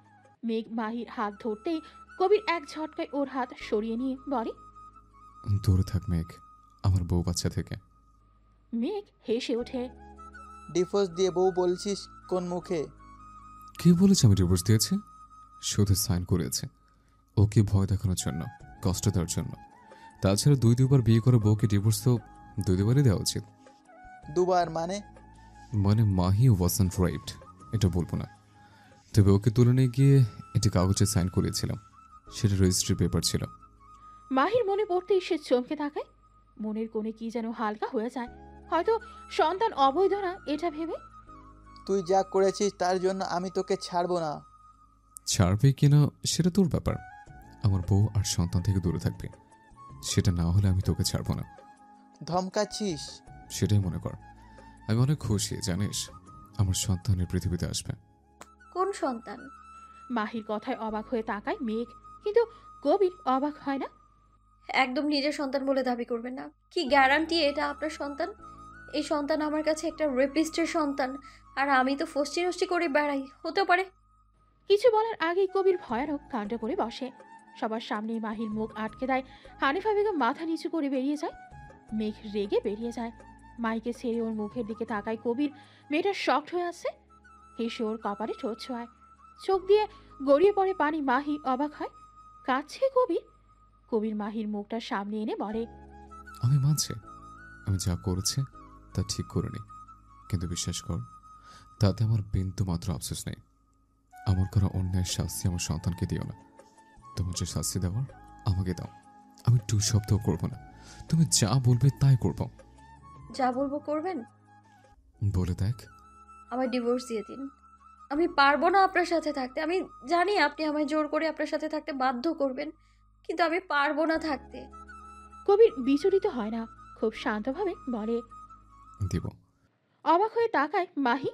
মেঘ মাহির হাত ধরতেই কবির এক ঝটকায় ওর হাত সরিয়ে নিয়ে বলে, দূরে থাক মেঘ আমার বউ বাচ্চা থেকে। মেঘ হেসে ওঠে। ডিভোর্স দিয়ে বউ বলছিস কোন মুখে? কি বলেছে আমি ডিভোর্স দিয়েছি? শুধু সাইন করেছে ওকে ভয় দেখানোর জন্য, কষ্ট দেওয়ার জন্য। তাছাড়া দুইবার বিয়ে করে বউকে ডিভোর্স তো দুইবারই দেওয়া উচিত। দুবার মানে? মানে মাহি ওয়াজন্ট রাইপড এটা বলবো না, তবে ওকে তুলে নিয়ে গিয়ে এটা কাগজে সাইন করেছিলাম, সেটা রেজিস্ট্রি পেপার ছিল। মাহির মনে পড়তেই সে চমকে তাকায়। মনের কোণে কি যেন হালকা হয়ে যায়, হয়তো সন্তান অবৈধ না এটা ভেবে। তুই যা করেছিস তার জন্য আমি তোকে ছাড়বো না। ছাড়বে কিনা সেটা তোর ব্যাপার, আমার বউ আর সন্তান থেকে দূরে থাকবে, সেটা না হলে আমি তোকে ছাড়বো না। ধমকাচ্ছিস? সেটাই মনে কর। আমি অনেক খুশি জানিস, আমার সন্তানের পৃথিবীতে আসবে। কোন সন্তান? মাহির কথায় অবাক হয়ে তাকায় মেঘ, কিন্তু কবির অবাক হয় না। একদম নিজের সন্তান বলে দাবি করবেন না। কি গ্যারান্টি এটা আপনার সন্তান? এই সন্তান আমার কাছে একটা রেপিস্টের সন্তান, আর আমি তো ফষ্টি নষ্টি করে বেড়াই, হতে পারে। কিছু বলার আগেই কবির ভয়ানক কাণ্ড করে বসে। সবার সামনে মাহির মুখ আটকে দেয়। হানিফা বেগম মাথা নিচু করে বেরিয়ে যায়। মেঘ রেগে বেরিয়ে যায়। মাইকে ছেড়ে ওর মুখের দিকে তাকায় কবির। মেয়েটা শক্ট হয়ে আছে। হেসে ওর কপালে ঠোঁট ছোঁয়ায়। চোখ দিয়ে গড়িয়ে পড়ে পানি। মাহি অবাক হয়, কাঁদছে কবির। কবির মাহির মুখটা সামনে এনে বলে, আমি মানছি আমি যা করেছি তা ঠিক করিনি, কিন্তু বিশ্বাস কর, তাতে আমার বিন্দু মাত্র আফসোস নেই। আমার করা অন্যায়ের শাস্তি আমার সন্তানকে দিও না। তোমার যে শাস্তি দেওয়ার আমাকে দাও। আমি টু শব্দও করবো না। তুমি যা বলবে তাই করব। যা বলবো করবেন? বলে দেখ। আমায় ডিভোর্স দিয়ে দিন। আমি পারবো না আপনার সাথে থাকতে। আমি জানি আপনি আমায় জোর করে আপনার সাথে থাকতে বাধ্য করবেন, কিন্তু আমি পারবো না থাকতে। কবির বিচলিত হয় না, খুব শান্তভাবে বলে। দিব। অবাক হয়ে তাকায় মাহি।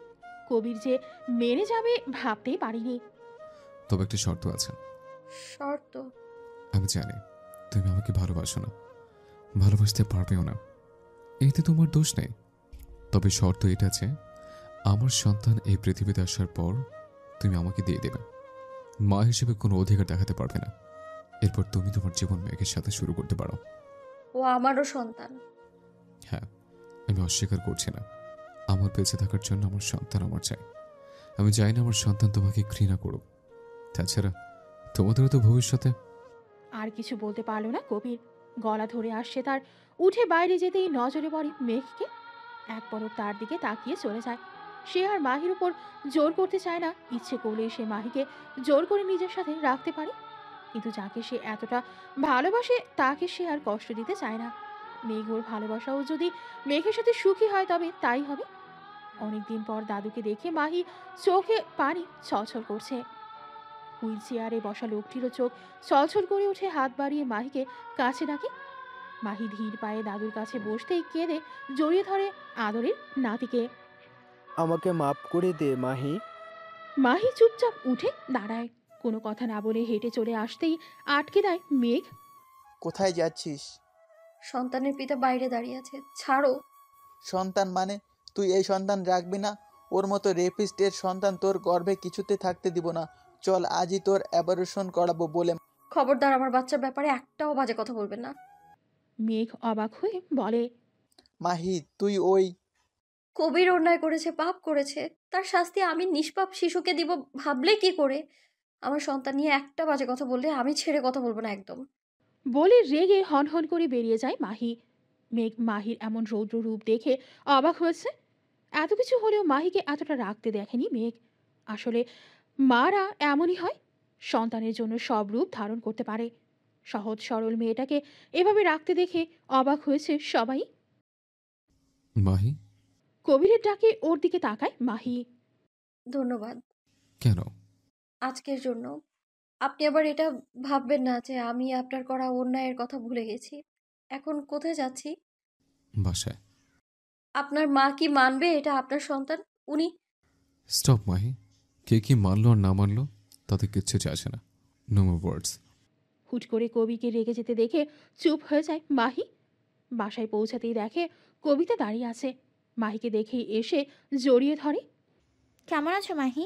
কবির যে মেনে যাবে ভাবতেই পারিনি। তবে একটা শর্ত আছে। শর্ত? আমি জানি তুমি আমাকে ভালোবাসো না, ভালোবাসতে পারবেও না, এতে তোমার দোষ নেই। তবে শর্ত এটা যে আমার সন্তান এই পৃথিবীতে আসার পর তুমি আমাকে দিয়ে দেবে। মা হিসেবে কোনো অধিকার দেখাতে পারবে না। এরপর তুমি তোমার জীবন মেয়েকের সাথে শুরু করতে পারো। ও আমারও সন্তান। হ্যাঁ, আমি অস্বীকার করছি না। আমার বেঁচে থাকার জন্য আমার সন্তান আমার চাই। আমি চাই না আমার সন্তান তোমাকে ঘৃণা করুক। তাছাড়া তোমাদেরও তো ভবিষ্যতে। আর কিছু বলতে পারলো না কবির। গলা ধরে আসছে তার। উঠে বাইরে যেতেই নজরে পড়ে মেঘকে। এক পলক তার দিকে তাকিয়ে চলে যায়। সে আর মাহির উপর জোর করতে চায় না। ইচ্ছে করলে সে মাহিকে জোর করে নিজের সাথে রাখতে পারে, কিন্তু যাকে সে এতটা ভালোবাসে তাকে সে আর কষ্ট দিতে চায় না। মেঘ ওর ভালোবাসাও যদি মেঘের সাথে সুখী হয় তবে তাই হবে। অনেকদিন পর দাদুকে দেখে মাহি চোখে পানি ছলছল করছে। হুইল চেয়ারে বসা লোকটিরও চোখ ছলছল করে উঠে হাত বাড়িয়ে মাহিকে কাছে ডাকে। মাহি ধীর পায়ে দাদুর কাছে বসতেই কেঁদে জড়িয়ে ধরে আদরের নাতিকে। আমাকে মাফ করে দে মাহি। মাহি চুপচাপ উঠে দাঁড়ায়। কোনো কথা না বলে হেঁটে চলে আসতেই আটকে দেয় মেঘ। কোথায় যাচ্ছিস? সন্তানের পিতা বাইরে দাঁড়িয়ে আছে, ছাড়ো। সন্তান মানে? তুই এই সন্তান রাখবি না? ওর মতো রেপিস্টের সন্তান তোর গর্ভে কিছুতে থাকতে দিব না। চল আজই তোর অ্যাবর্শন করাবো বলে। খবরদার আমার বাচ্চার ব্যাপারে একটাও বাজে কথা বলবেন না। মেঘ অবাক হয়ে বলে। মাহি তুই ওই কবির অন্যায় করেছে, পাপ করেছে, তার শাস্তি আমি নিষ্পাপ শিশুকে দিব ভাবলে কি করে? আমার সন্তান নিয়ে একটা বাজে কথা বললে আমি ছেড়ে কথা বলবো না একদম। বলে রেগে হনহন করে বেরিয়ে যায় মাহি। মেঘ মাহির এমন রৌদ্র রূপ দেখে অবাক হয়েছে। এত কিছু হলেও মাহিকে এতটা রাখতে দেখেনি মেঘ। আসলে মারা এমনই হয়, সন্তানের জন্য সব রূপ ধারণ করতে পারে। সহজ সরল মেয়েটাকে এভাবে রাখতে দেখে অবাক হয়েছে সবাই। মাহি? কবিরের ডাকে ওর দিকে তাকায় মাহি। ধন্যবাদ। কেন? আজকের জন্য। আপনি আবার এটা ভাববেন না যে আমি আপনার করা অন্যায়ের কথা ভুলে গেছি। এখন কোথায় যাচ্ছি? বাসায়। আপনার মা কি মানবে এটা আপনার সন্তান? উনি স্টপ মাহি। কে কি মানলো আর না মানলো তাতে কিচ্ছু যায় আসে না। নো মোর ওয়ার্ডস। হুট করে কবিকে রেগে যেতে দেখে চুপ হয়ে যায় মাহি। বাসায় পৌঁছাতেই দেখে কবিতা দাঁড়িয়ে আছে। মাহিকে দেখেই এসে জড়িয়ে ধরে। কেমন আছো মাহি?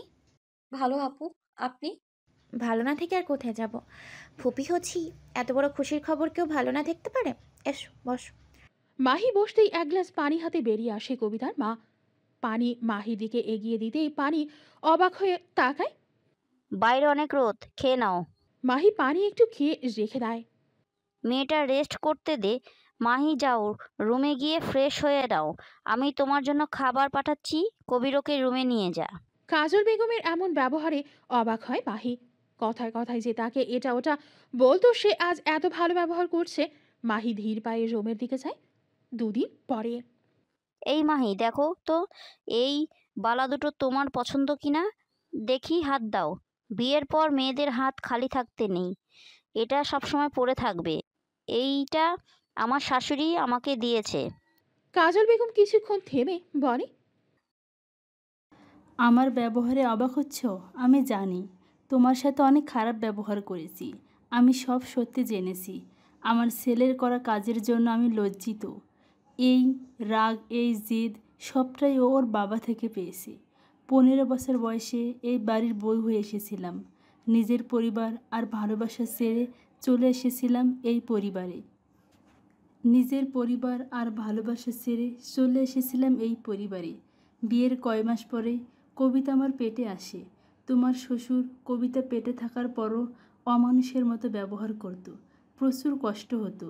ভালো আপু, আপনি? ভালো না থেকে আর কোথায় যাব? ফুপি হচ্ছি, এত বড় খুশির খবর কেউ ভালো না দেখতে পারে? এসো বসো। মাহি বসতেই এক গ্লাস পানি হাতে বেরিয়ে আসে কবিতার মা। পানি মাহির দিকে এগিয়ে দিতেই পানি অবাক হয়ে তাকায়। বাইরে অনেক রোদ, খেয়ে নাও। মাহি পানি একটু খেয়ে রেখে দেয়। মেয়েটা রেস্ট করতে দে। মাহি যাও, রুমে গিয়ে ফ্রেশ হয়ে নাও। আমি তোমার জন্য খাবার পাঠাচ্ছি, কবিরকে রুমে নিয়ে যা। কাজল বেগমের এমন ব্যবহারে অবাক হয় মাহি। কথায় কথায় যে তাকে এটা ওটা বলতো সে আজ এত ভালো ব্যবহার করছে। মাহি ধীর পায়ে রুমের দিকে যায়। দুদিন পরে। এই মাহি দেখো তো, এই বালা দুটো তোমার পছন্দ কিনা দেখি, হাত দাও। বিয়ের পর মেয়েদের হাত খালি থাকতে নেই, এটা সবসময় পরে থাকবে। এইটা আমার শাশুড়ি আমাকে দিয়েছে। কাজল বেগম কিছুক্ষণ থেমে বলে। আমার ব্যবহারে অবাক হচ্ছ? আমি জানি তোমার সাথে অনেক খারাপ ব্যবহার করেছি। আমি সব সত্যি জেনেছি। আমার ছেলের করা কাজের জন্য আমি লজ্জিত। এই রাগ, এই জিদ সবটাই ওর বাবা থেকে পেয়েছি। 15 বছর বয়সে এই বাড়ির বউ হয়ে এসেছিলাম। নিজের পরিবার আর ভালোবাসা ছেড়ে চলে এসেছিলাম এই পরিবারে। নিজের পরিবার আর ভালোবাসা ছেড়ে চলে এসেছিলাম এই পরিবারে। বিয়ের কয় মাস পরে কবিতা আমার পেটে আসে। তোমার শ্বশুর কবিতা পেটে থাকার পরও অমানুষের মতো ব্যবহার করত। প্রচুর কষ্ট হতো।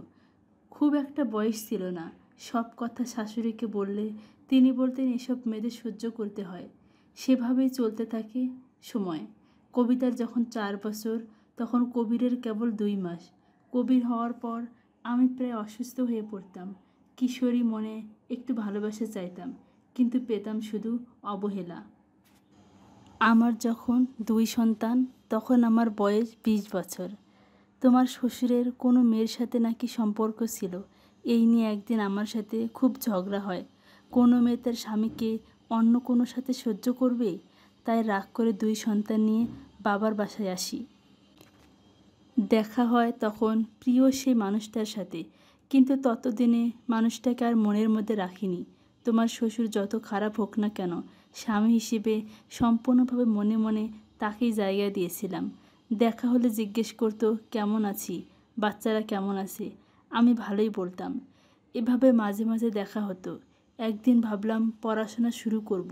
খুব একটা বয়স ছিল না, সব কথা শাশুড়িকে বললে তিনি বলতেন এসব মেয়েদের সহ্য করতে হয়। সেভাবেই চলতে থাকে সময়। কবিতার যখন 4 বছর, তখন কবিরের কেবল 2 মাস। কবির হওয়ার পর আমি প্রায় অসুস্থ হয়ে পড়তাম। কিশোরী মনে একটু ভালোবাসা চাইতাম, কিন্তু পেতাম শুধু অবহেলা। আমার যখন 2 সন্তান, তখন আমার বয়স 20 বছর। তোমার শ্বশুরের কোনো মেয়ের সাথে নাকি সম্পর্ক ছিল। এই নিয়ে একদিন আমার সাথে খুব ঝগড়া হয়। কোনো মেয়ে তার স্বামীকে অন্য কোনো সাথে সহ্য করবে? তাই রাগ করে 2 সন্তান নিয়ে বাবার বাসায় আসি। দেখা হয় তখন প্রিয় সেই মানুষটার সাথে, কিন্তু ততদিনে মানুষটাকে আর মনের মধ্যে রাখিনি। তোমার শ্বশুর যত খারাপ হোক না কেন, স্বামী হিসেবে সম্পূর্ণভাবে মনে মনে তাকেই জায়গা দিয়েছিলাম। দেখা হলে জিজ্ঞেস করতো কেমন আছি, বাচ্চারা কেমন আছে। আমি ভালোই বলতাম। এভাবে মাঝে মাঝে দেখা হতো। একদিন ভাবলাম পড়াশোনা শুরু করব।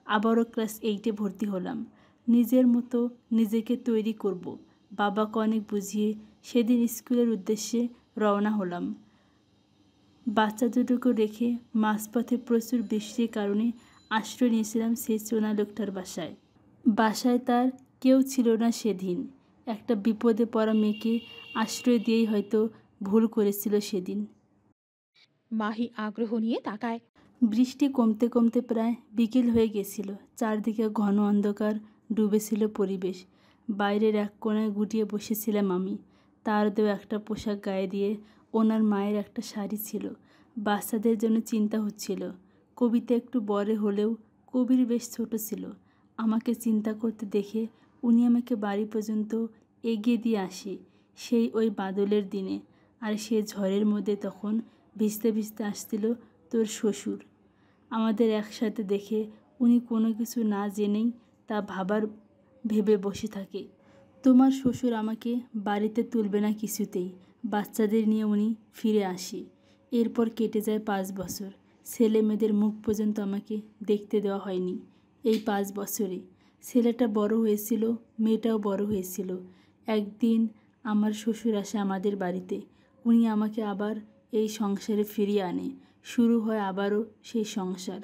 আবারও ক্লাস 8-এ ভর্তি হলাম। নিজের মতো নিজেকে তৈরি করব। বাবাকে অনেক বুঝিয়ে সেদিন স্কুলের উদ্দেশ্যে রওনা হলাম। বাচ্চা দুটোকে রেখে মাঝপথে প্রচুর বৃষ্টির কারণে আশ্রয় নিয়েছিলাম সেই চোনা লোকটার বাসায়। বাসায় তার কেউ ছিল না সেদিন। একটা বিপদে পড়া মেয়েকে আশ্রয় দিয়েই হয়তো ভুল করেছিল সেদিন। মাহি আগ্রহ নিয়ে তাকায়। বৃষ্টি কমতে কমতে প্রায় বিকেল হয়ে গেছিল। চারদিকে ঘন অন্ধকার ডুবেছিল পরিবেশ। বাইরের এক কোণায় গুটিয়ে বসেছিলাম আমি। তার দেওয়া একটা পোশাক গায়ে দিয়ে ওনার মায়ের একটা শাড়ি ছিল। বাচ্চাদের জন্য চিন্তা হচ্ছিল। কবিতা একটু বড় হলেও কবির বেশ ছোট ছিল। আমাকে চিন্তা করতে দেখে উনি আমাকে বাড়ি পর্যন্ত এগিয়ে দিয়ে আসে, সেই ওই বাদলের দিনে। আর সে ঝড়ের মধ্যে তখন ভিজতে ভিজতে আসছিল তোর শ্বশুর। আমাদের একসাথে দেখে উনি কোনো কিছু না জেনেই তা ভেবে বসে থাকে। তোমার শ্বশুর আমাকে বাড়িতে তুলবে না কিছুতেই। বাচ্চাদের নিয়ে উনি ফিরে আসে। এরপর কেটে যায় 5 বছর। ছেলে মেয়েদের মুখ পর্যন্ত আমাকে দেখতে দেওয়া হয়নি এই 5 বছরে। ছেলেটা বড় হয়েছিল, মেয়েটাও বড় হয়েছিল। একদিন আমার শ্বশুর আসে আমাদের বাড়িতে। উনি আমাকে আবার এই সংসারে ফিরিয়ে আনে। শুরু হয় আবারও সেই সংসার।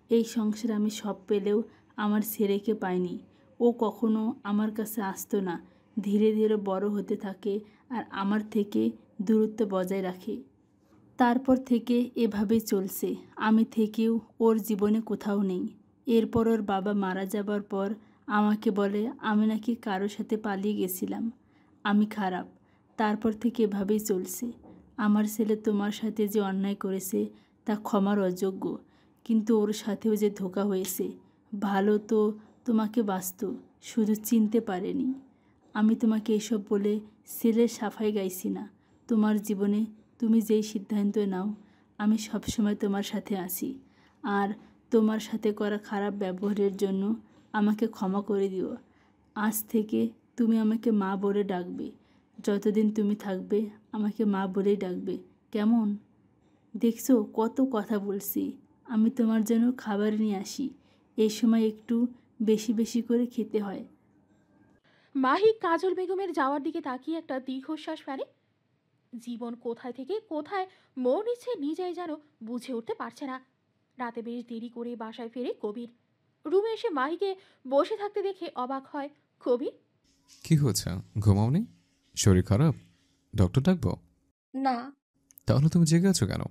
এই সংসারে আমি সব পেলেও আমার ছেলেকে পাইনি। ও কখনো আমার কাছে আসতো না। ধীরে ধীরে বড় হতে থাকে আর আমার থেকে দূরত্ব বজায় রাখে। তারপর থেকে এভাবেই চলছে। আমি থেকেও ওর জীবনে কোথাও নেই। এরপর ওর বাবা মারা যাবার পর আমাকে বলে আমি নাকি কারোর সাথে পালিয়ে গেছিলাম, আমি খারাপ। তারপর থেকে এভাবেই চলছে। আমার ছেলে তোমার সাথে যে অন্যায় করেছে তা ক্ষমার অযোগ্য, কিন্তু ওর সাথেও যে ধোঁকা হয়েছে। ভালো তো তোমাকে বাঁচত, শুধু চিনতে পারেনি। আমি তোমাকে এসব বলে ছেলের সাফাই গাইছি না। তোমার জীবনে তুমি যেই সিদ্ধান্ত নাও, আমি সবসময় তোমার সাথে আছি। আর তোমার সাথে করা খারাপ ব্যবহারের জন্য আমাকে ক্ষমা করে দিও। আজ থেকে তুমি আমাকে মা বলে ডাকবে। যতদিন তুমি থাকবে আমাকে মা বলেই ডাকবে, কেমন? দেখছো কত কথা বলছি। আমি তোমার জন্য খাবার নিয়ে আসি। এই সময় একটু বেশি বেশি করে খেতে হয়। মাহি কাজল বেগমের যাওয়ার দিকে তাকিয়ে একটা দীর্ঘশ্বাস ফেলে। জীবন কোথায় থেকে কোথায় মোড় নিচ্ছে নিজেই যেন বুঝে উঠতে পারছে না। রাতে বেশ দেরি করে বাসায় ফেরে কবির। রুমে এসে মাহিকে বসে থাকতে দেখে অবাক হয় কবির। কি হয়েছে, ঘুমাওনি? শরীর খারাপ? ডক্টর ডাকবো? না। তাহলে তুমি জেগে আছো কেন?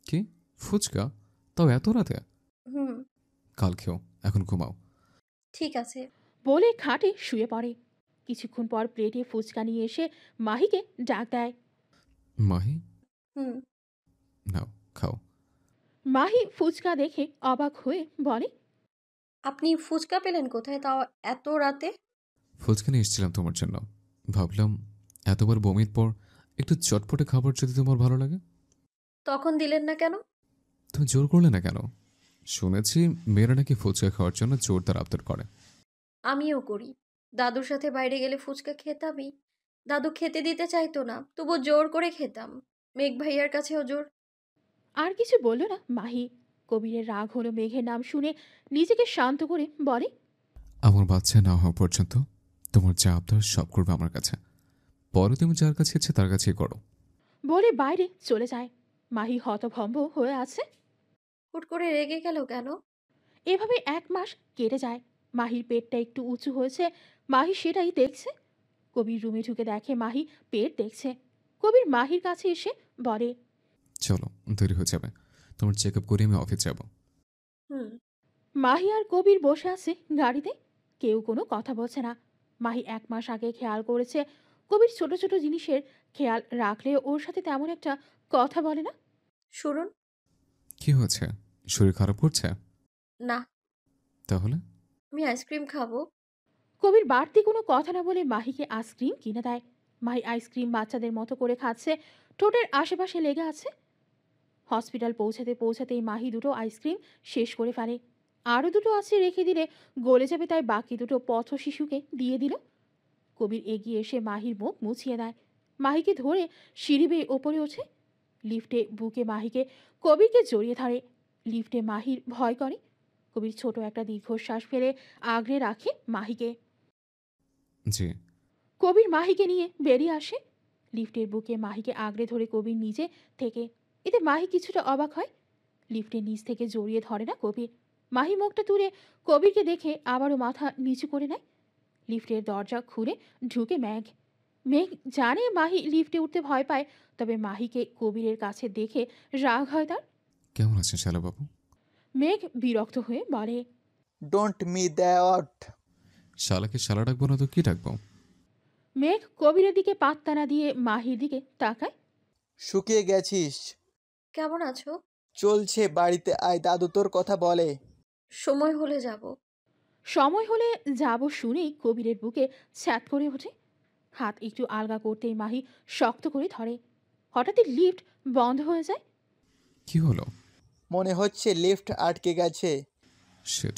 কি ফুচকা, তাও এত রাতে? হুম। কাল খেও, এখন ঘুমাও। ঠিক আছে। বলে খাটে শুয়ে পড়ে। কিছুক্ষণ পর প্লেটে ফুচকা নিয়ে এসে মাহিকে ডাক দেয়। মাহি, হুম। নাও খাও। মাহি ফুচকা দেখে অবাক হয়ে বলে, আপনি ফুচকা পেলেন কোথায়, তাও এত রাতে? ফুচকা নিয়ে এসেছিলাম তোমার জন্য। ভাবলাম এতবার বমির পর একটু চটপটে খাবার যদি তোমার ভালো লাগে। তখন দিলেন না কেন? তুমি জোর করলে না কেন? শুনেছি মেয়েরা নাকি ফুচকা খাওয়ার জন্য জোরদার আবদার করে। আমিও করি। দাদুর সাথে বাইরে গেলে ফুচকা খেতামই। দাদু খেতে দিতে চাইতো না, তবু জোর করে খেতাম। মেঘ ভাইয়ার কাছেও জোর। আর কিছু বলল না মাহি। কবিরের রাগ হলো মেঘের নাম শুনে নিজেকে শান্ত করে বলে, আমার বাচ্চা না হওয়া পর্যন্ত তোমার যা আবদার সব করবে আমার কাছে। পরে তুমি যার কাছে ইচ্ছে তার কাছেই করো। বলে বাইরে চলে যায়। মাহি হতভম্ব হয়ে আছে। হুট করে রেগে গেল কেন? এভাবে 1 মাস কেটে যায়। মাহির পেটটা একটু উঁচু হয়েছে, মাহি সেটাই দেখছে। কবির রুমে ঢুকে দেখে মাহি পেট দেখছে। কবির মাহির কাছে এসে বলে, চলো, দেরি হয়ে যাবে। তোমার চেক আপ করে আমি অফিস যাব। হুম। মাহি আর কবির বসে আছে গাড়িতে, কেউ কোনো কথা বলছে না। মাহি 1 মাস আগে খেয়াল করেছে কবির ছোট ছোট জিনিসের খেয়াল রাখলেও ওর সাথে তেমন একটা কথা বলে না। শুনুন। কি হয়েছে? শরীর খারাপ করছে? না, তাহলে আমি আইসক্রিম খাবো। কবির বাড়তি কোনো কথা না বলে মাহিকে আইসক্রিম কিনে দেয়। মাহি আইসক্রিম বাচ্চাদের মতো করে খাচ্ছে, ঠোঁটের আশেপাশে লেগে আছে। হসপিটাল পৌঁছাতে পৌঁছাতেই মাহি দুটো আইসক্রিম শেষ করে ফেলে। আরও দুটো আছে রেখে দিলে গলে যাবে, তাই বাকি দুটো পথ শিশুকে দিয়ে দিল। কবির এগিয়ে এসে মাহির মুখ মুছিয়ে দেয়। মাহিকে ধরে সিঁড়ি বেয়ে ওপরে ওঠে। লিফটে বুকে মাহিকে কবিরকে জড়িয়ে ধরে। লিফটে মাহির ভয় করে। কবির ছোট একটা দীর্ঘশ্বাস ফেলে আগলে রাখে মাহিকে। জি। কবির মাহিকে নিয়ে বেরিয়ে আসে। লিফটের বুকে মাহিকে আগলে ধরে কবির নিজে থেকে। এতে মাহি কিছুটা অবাক হয়। লিফটের নিচ থেকে জড়িয়ে ধরে না কবির। মাহি মুখটা তুলে কবিরকে দেখে আবারও মাথা নিচু করে নেয়। লিফটের দরজা খুলে ঢুকে মেঘ। মেঘ জানে মাহি লিফটে উঠতে ভয় পায়, তবে মাহিকে কবিরের কাছে দেখে রাগ হয় তার। কেমন আছেন শালাবাবু? মেঘ বিরক্ত হয়ে বলে, ডোন্ট মি দ্যাট। শালাকে শালা ডাকবো না তো কি ডাকবো? মেঘ কবিরের দিকে পাত্তা না দিয়ে মাহির দিকে তাকায়। শুকিয়ে গেছিস। কেমন আছো? চলছে, বাড়িতে আয়, দাদু তোর কথা বলে। সময় হলে যাব। সময় হলে যাব শুনেই কবিরের বুকে ছ্যাত করে ওঠে। হাত একটু আলগা করতেই মাহি শক্ত করে ধরে। হঠাৎই লিফট বন্ধ হয়ে যায়। কি হলো? মনে হচ্ছে লিফট আটকে গেছে। শিট।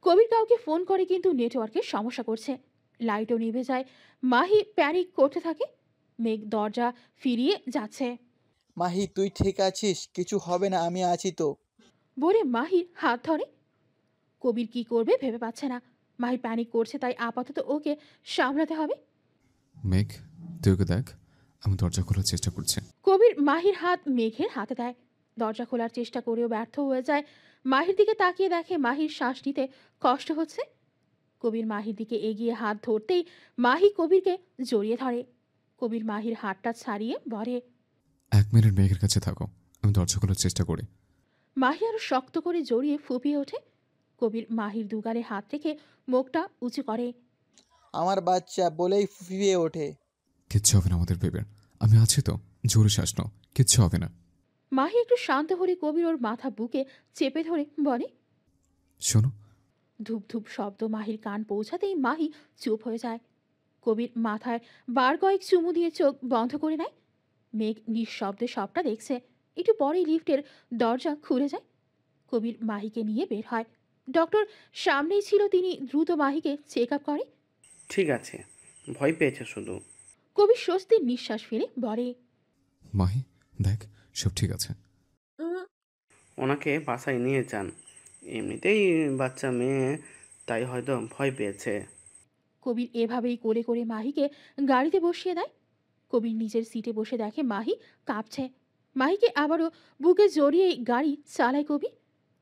কবির কাউকে ফোন করে কিন্তু নেটওয়ার্কের সমস্যা করছে। লাইটও নিভে যায়। মাহি প্যানিক করতে থাকে। মেঘ দরজা ফিরিয়ে যাচ্ছে। মাহি তুই ঠিক আছিস? কিছু হবে না, আমি আছি তো। বলে মাহির হাত ধরে। কবির কি করবে ভেবে পাচ্ছে না। মাহি প্যানিক করছে, তাই আপাতত ওকে সামলাতে হবে। মেঘ, তুই ওকে দেখ, আমি দরজা খোলার চেষ্টা করছি। কবির মাহির হাত মেঘের হাতে দেয়। দরজা খোলার চেষ্টা করেও ব্যর্থ হয়ে যায়। মাহির দিকে তাকিয়ে দেখে মাহির শ্বাস নিতে কষ্ট হচ্ছে। কবির মাহির দিকে এগিয়ে হাত ধরতেই মাহি কবিরকে জড়িয়ে ধরে। কবির মাহির হাতটা ছাড়িয়ে বলে, 1 মিনিট মেঘের কাছে থাকো, আমি দরজা খোলার চেষ্টা করি। মাহি আরো শক্ত করে জড়িয়ে ফুপিয়ে ওঠে। কবির মাহির দুগালে হাত রেখে মুখটা উঁচু করে। আমার বাচ্চা বলেই ফুফিয়ে ওঠে। কিচ্ছু হবে না আমাদের বেবের, আমি আছি তো, জোরে শ্বাস নাও, কিচ্ছু হবে না। মাহি একটু শান্ত হলে কবির ওর মাথা বুকে চেপে ধরে বলে, শোনো। ধূপ ধূপ শব্দ মাহির কান পৌঁছাতেই মাহি চুপ হয়ে যায়। কবির মাথায় বার কয়েক চুমু দিয়ে চোখ বন্ধ করে নেয়। মেঘ নিঃশব্দে সবটা দেখছে। একটু পরেই লিফটের দরজা খুলে যায়। কবির মাহিকে নিয়ে বের হয়। ডক্টর সামনেই ছিল, তিনি দ্রুত মাহিকে চেক আপ করে। ঠিক আছে, ভয় পেয়েছে শুধু। কবির স্বস্তির নিঃশ্বাস ফেলে বলে, মাহি দেখ, সব ঠিক আছে। ওনাকে বাসায় নিয়ে যান, এমনিতেই বাচ্চা মেয়ে, তাই হয়তো ভয় পেয়েছে। কবির এভাবেই করে করে মাহিকে গাড়িতে বসিয়ে দেয়। কবির নিজের সিটে বসে দেখে মাহি কাঁপছে। মাহিকে আবারও বুকে জড়িয়ে গাড়ি চালায় কবির।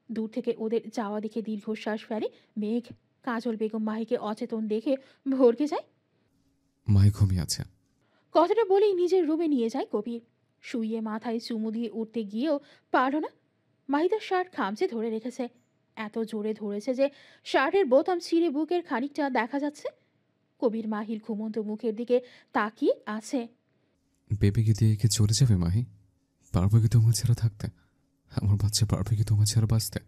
দূর থেকে ওদের যাওয়া দেখে দীর্ঘশ্বাস ফেলে মেঘ। কাজল বেগম মাহিকে অচেতন দেখে ভরকে যায়। মাহি ঘুমিয়ে আছে। কথাটা বলেই নিজের রুমে নিয়ে যায় কবির। শুইয়ে মাথায় চুমু দিয়ে উঠতে গিয়েও পারল না। মাহি তার শার্ট খামচে ধরে রেখেছে। এত জোরে ধরেছে যে শার্টের বোতাম ছিঁড়ে বুকের খানিকটা দেখা যাচ্ছে। কবির মাহির ঘুমন্ত মুখের দিকে তাকিয়ে আছে। বেবিকে দিয়ে কি চলে যাবে মাহি? পারবে কি তোমার ছাড়া থাকতে? আমার বাচ্চা পারবে কি তোমার ছাড়া বাঁচতে?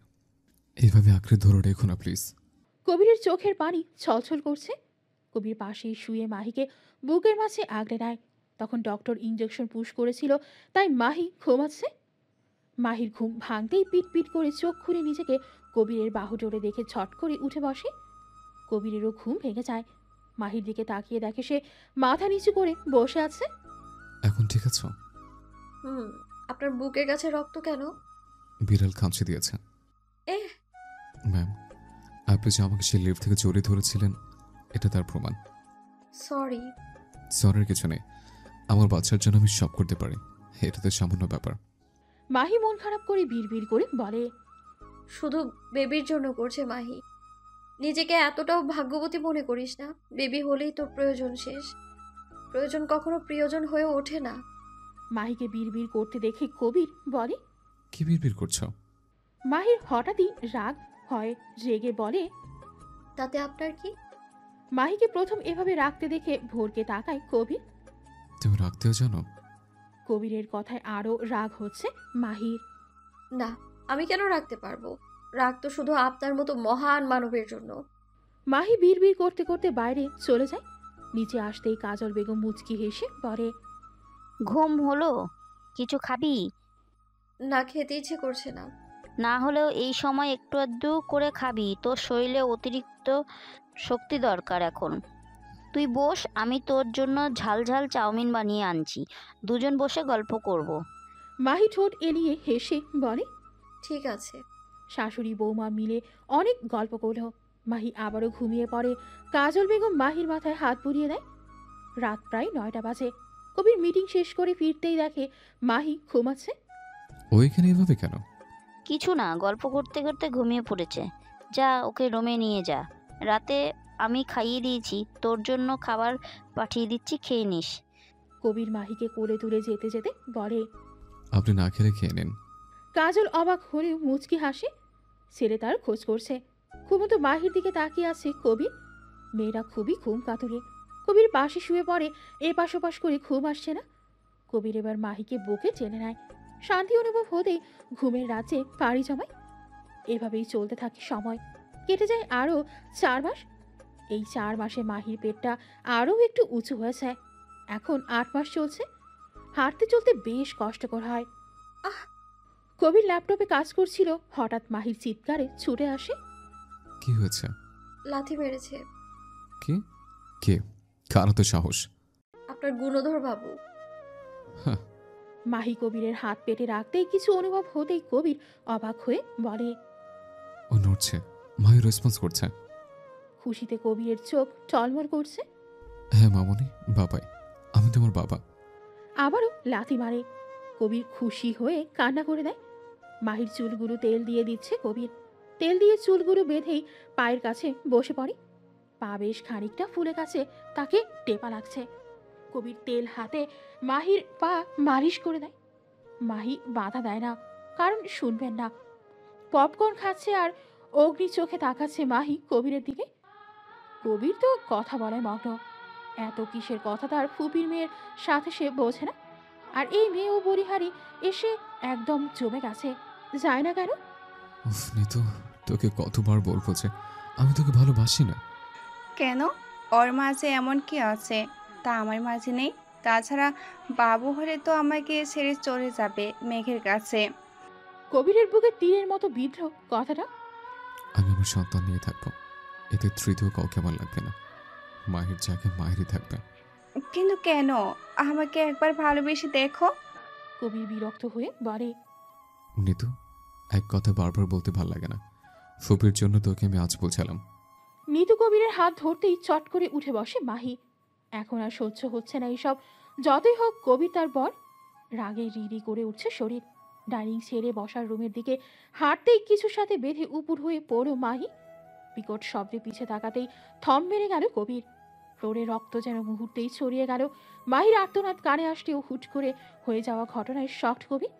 এইভাবে আঁকড়ে ধরে রেখো না প্লিজ। কবিরের চোখের পানি ছলছল করছে। কবির পাশেই শুয়ে মাহিকে বুকের মাঝে আগলে নেয়। তখন ডক্টর ইঞ্জেকশন পুশ করেছিল, তাই মাহি ঘুমাচ্ছে। মাহির ঘুম ভাঙতেই পিট পিট করে চোখ খুলে নিজেকে কবিরের বাহু জোরে দেখে ছট করে উঠে বসে। কবিরেরও ঘুম ভেঙে যায়। মাহির দিকে তাকিয়ে দেখে সে মাথা নিচু করে বসে আছে। এখন ঠিক আছো? আপনার বুকের কাছে রক্ত কেন? বিড়াল খামচে দিয়েছে। ম্যাম, আপনি যে আমাকে সেই লিফট থেকে জড়িয়ে ধরেছিলেন, এটা তার প্রমাণ। সরি। সরির কিছু নেই, আমার বাচ্চার জন্য আমি সব করতে পারি। এটা তো সামান্য ব্যাপার। মাহি মন খারাপ করে বিড়বিড় করে বলে, শুধু বেবির জন্য করছে মাহি। নিজেকে এতটাও ভাগ্যবতী মনে করিস না। বেবি হলেই তোর প্রয়োজন শেষ। প্রয়োজন কখনো প্রিয়জন হয়ে ওঠে না। মাহিকে বিড়বিড় করতে দেখে কবির বলে, কি বিড়বিড় করছো? মাহির হঠাৎই রাগ হয়, রেগে বলে, তাতে আপনার কি? মাহিকে প্রথম এভাবে রাখতে দেখে ভোরকে তাকায় কবির। তুমি রাখতেও জানো? কবিরের কথায় আরো রাগ হচ্ছে মাহির। না, আমি কেন রাখতে পারবো? রাগ তো শুধু আপনার মতো মহান মানবের জন্য। মাহি বিড়বিড় করতে করতে বাইরে চলে যায়। নিচে আসতেই কাজল বেগম মুচকি হেসে বলে, ঘুম হলো? কিছু খাবি? না, খেতে ইচ্ছে করছে না। না হলেও এই সময় একটু আধটু করে খাবি, তোর শরীরে অতিরিক্ত শক্তি দরকার এখন। তুই বস, আমি তোর জন্য ঝাল ঝাল চাউমিন বানিয়ে আনছি, দুজন বসে গল্প করব। মাহি ঠোঁট এলিয়ে হেসে বলে, ঠিক আছে। শাশুড়ি বৌমা মিলে অনেক গল্প করল। মাহি আবারও ঘুমিয়ে পড়ে। কাজল বেগম মাহির মাথায় হাত বুলিয়ে দেয়। রাত প্রায় 9টা বাজে। কবির মিটিং শেষ করে ফিরতেই দেখে মাহি ঘুমাচ্ছে। ওইখানে এভাবে কেন? কিছু না, গল্প করতে করতে ঘুমিয়ে পড়েছে। যা, ওকে রুমে নিয়ে যা। রাতে আমি খাইয়ে দিয়েছি, তোর জন্য খাবার পাঠিয়ে দিচ্ছি, খেয়ে নিস। কবির মাহিকে কোলে তুলে যেতে যেতে বলে, আপনি না খেলে খেয়ে নিন। কাজল অবাক হলেও মুচকি হাসে। ছেলে তার খোঁজ করছে। ঘুমন্ত মাহির দিকে তাকিয়ে আছে কবির। মেয়েরা খুবই ঘুম কাতুরে। কবির পাশে শুয়ে পড়ে, এপাশ ওপাশ করে ঘুম আসছে না। কবির এবার মাহিকে বুকে টেনে নেয়। শান্তি অনুভব হতেই ঘুমের রাজ্যে পাড়ি জমায়। এভাবেই চলতে থাকে সময়। কেটে যায় আরও 4 মাস। এই 4 মাসে মাহির পেটটা আরও একটু উঁচু হয়েছে। এখন 8 মাস চলছে। হাঁটতে চলতে বেশ কষ্টকর হয়। কবির ল্যাপটপে কাজ করছিল, হঠাৎ মাহির চিৎকারে ছুটে আসে। কি হয়েছে? লাথি মেরেছে। কি? কে? কারো তো সাহস। আপনার গুণধর বাবু। মাহি কবিরের হাত পেটে রাখতেই কিছু অনুভব হতেই কবির অবাক হয়ে বলে, ও নড়ছে, মায়ের রেসপন্স করছে। খুশিতে কবিরের চোখ টলমল করছে। হ্যাঁ মামনি, বাবাই, আমি তোমার বাবা। আবারও লাথি মারে। কবির খুশি হয়ে কান্না করে দেয়। মাহির চুলগুলো তেল দিয়ে দিচ্ছে কবির। তেল দিয়ে চুলগুলো বেঁধেই পায়ের কাছে বসে পড়ে। পা বেশ খানিকটা ফুলে গেছে, তাকে টেপা লাগছে। কবির তেল হাতে মাহির পা মালিশ করে দেয়। মাহি বাধা দেয় না, কারণ শুনবেন না। পপকর্ন খাচ্ছে আর অগ্নি চোখে তাকাচ্ছে মাহি কবিরের দিকে। কবির তো কথা বলায় মগ্ন। এত কিসের কথা তার ফুপির মেয়ের সাথে সে বোঝে না। আর এই মেয়েও বলিহারি এসে একদম জমে গেছে। যায় না কেন? উফ নিতু, তোকে কতবার বলবো যে আমি তোকে ভালোবাসি না। কেন? ওর মাঝে এমন কি আছে তা আমার মাঝে নেই? তাছাড়া বাবু হলে তো আমাকে ছেড়ে চলে যাবে মেঘের কাছে। কবিরের বুকে তীরের মতো বিদ্ধ কথাটা। আমি আমার সন্তান নিয়ে থাকবো, এতে তৃতীয় কাউকে আমার লাগবে না। মায়ের জায়গায় মায়েরই থাকবে। কিন্তু কেন? আমাকে একবার ভালোবেসে দেখো। কবির বিরক্ত হয়ে বলে, নিতু, এক কথা বারবার বলতে ভাল লাগে না। ফুপির জন্য তোকে আমি আজ বোঝালাম। নিতু কবিরের হাত ধরতেই চট করে উঠে বসে মাহি। এখন আর সহ্য হচ্ছে না এইসব। যতই হোক কবির তার বর। রাগে রিরি করে উঠছে শরীর। ডাইনিং ছেড়ে বসার রুমের দিকে হাঁটতেই কিছুর সাথে বেঁধে উপুর হয়ে পড়ো মাহি। বিকট শব্দে পিছে তাকাতেই থম মেরে গেল কবির। ফ্লোরে রক্ত যেন মুহূর্তেই ছড়িয়ে গেল। মাহির আর্তনাদ কানে আসতেও হুট করে হয়ে যাওয়া ঘটনায় শক্ট কবির।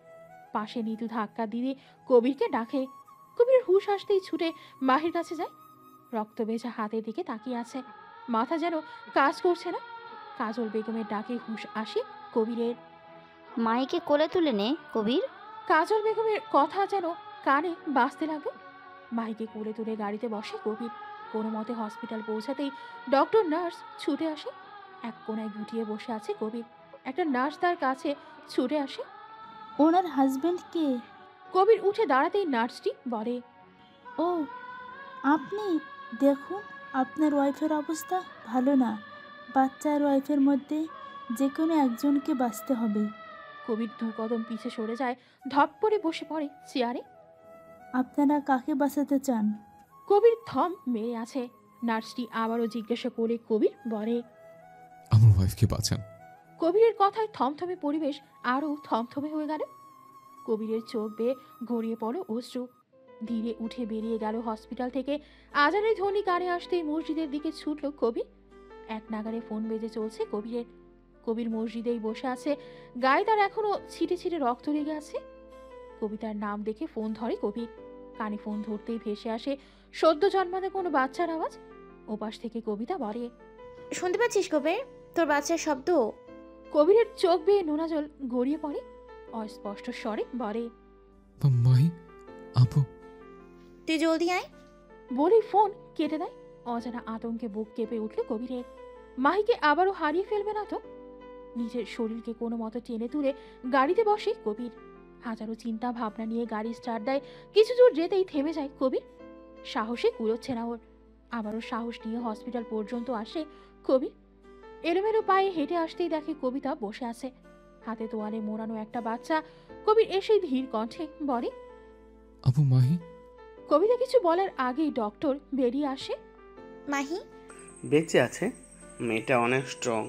পাশে নিতু ধাক্কা দিয়ে কবিরকে ডাকে। কবির হুঁশ আসতেই ছুটে মাহির কাছে যায়। রক্ত ভেজা হাতের দিকে তাকিয়ে আছে, মাথা যেন কাজ করছে না। কাজল বেগমের ডাকে হুঁশ আসে কবিরের। মাহিকে কোলে তুলে নে কবির। কাজল বেগমের কথা যেন কানে বাজতে লাগলো। মাহিকে কোলে তুলে গাড়িতে বসে কবির। কোনো মতে হসপিটাল পৌঁছাতেই ডক্টর নার্স ছুটে আসে। এক কোনায় গুটিয়ে বসে আছে কবির। একটা নার্স তার কাছে ছুটে আসে। ওনার হাজবেন্ড কে? কবির উঠে দাঁড়াতেই নার্সটি বলে, ও আপনি, দেখুন আপনার ওয়াইফের অবস্থা ভালো না। বাচ্চা আর ওয়াইফের মধ্যে যে কোনো একজনকে বাঁচতে হবে। কবির 2 কদম পিছে সরে যায়, ধপ করে বসে পড়ে চেয়ারে। আপনারা কাকে বাঁচাতে চান? কবির থম মেরে আছে। নার্সটি আবারও জিজ্ঞাসা করে কবির বলে, আমার ওয়াইফকে বাঁচান। কবিরের কথায় থমথমে পরিবেশ আরও থমথমে হয়ে গেল। কবিরের চোখ বেয়ে গড়িয়ে পড়ল অশ্রু। ধীরে উঠে বেরিয়ে গেল হসপিটাল থেকে। আজানের ধ্বনি কানে আসতেই মসজিদের দিকে ছুটল কবির। এক নাগারে ফোন বেজে চলছে কবিরের। কবির মসজিদেই বসে আছে, গায়ে তার এখনো ছিটে ছিটে রক্ত লেগে আছে। কবিতার নাম দেখে ফোন ধরে কবির। কানে ফোন ধরতেই ভেসে আসে সদ্য জন্মানো কোনো বাচ্চার আওয়াজ। ওপাশ থেকে কবিতা বলে, শুনতে পাচ্ছিস কবির? তোর বাচ্চার শব্দ। কবিরের চোখ বেয়ে নোনা জল গড়িয়ে পড়ে। অস্পষ্ট স্বরে বলে, মাহি, আপু। তুই জলদি আয়। বলেই ফোন কেটে দেয়। অজানা আতঙ্কে বুক কেঁপে উঠল কবিরের। মাহিকে আবারও হারিয়ে ফেলবে না তো? নিজের শরীরকে কোনো মতো টেনে তুলে গাড়িতে বসে কবির। হাজারো চিন্তা ভাবনা নিয়ে গাড়ি স্টার্ট দেয়। কিছু দূর যেতেই থেমে যায় কবির। সাহসে কুলোচ্ছে না ওর। আবারও সাহস নিয়ে হসপিটাল পর্যন্ত আসে কবির। এলোমেলো পায়ে হেঁটে আসতেই দেখে কবিতা বসে আছে, হাতে তোয়ালে মোড়ানো একটা বাচ্চা। কবির এসেই ধীর কণ্ঠে বলে, আপু, মাহি। কবিতা কিছু বলার আগেই ডক্টর বেরিয়ে আসে। মাহি বেঁচে আছে। মেয়েটা অনেক স্ট্রং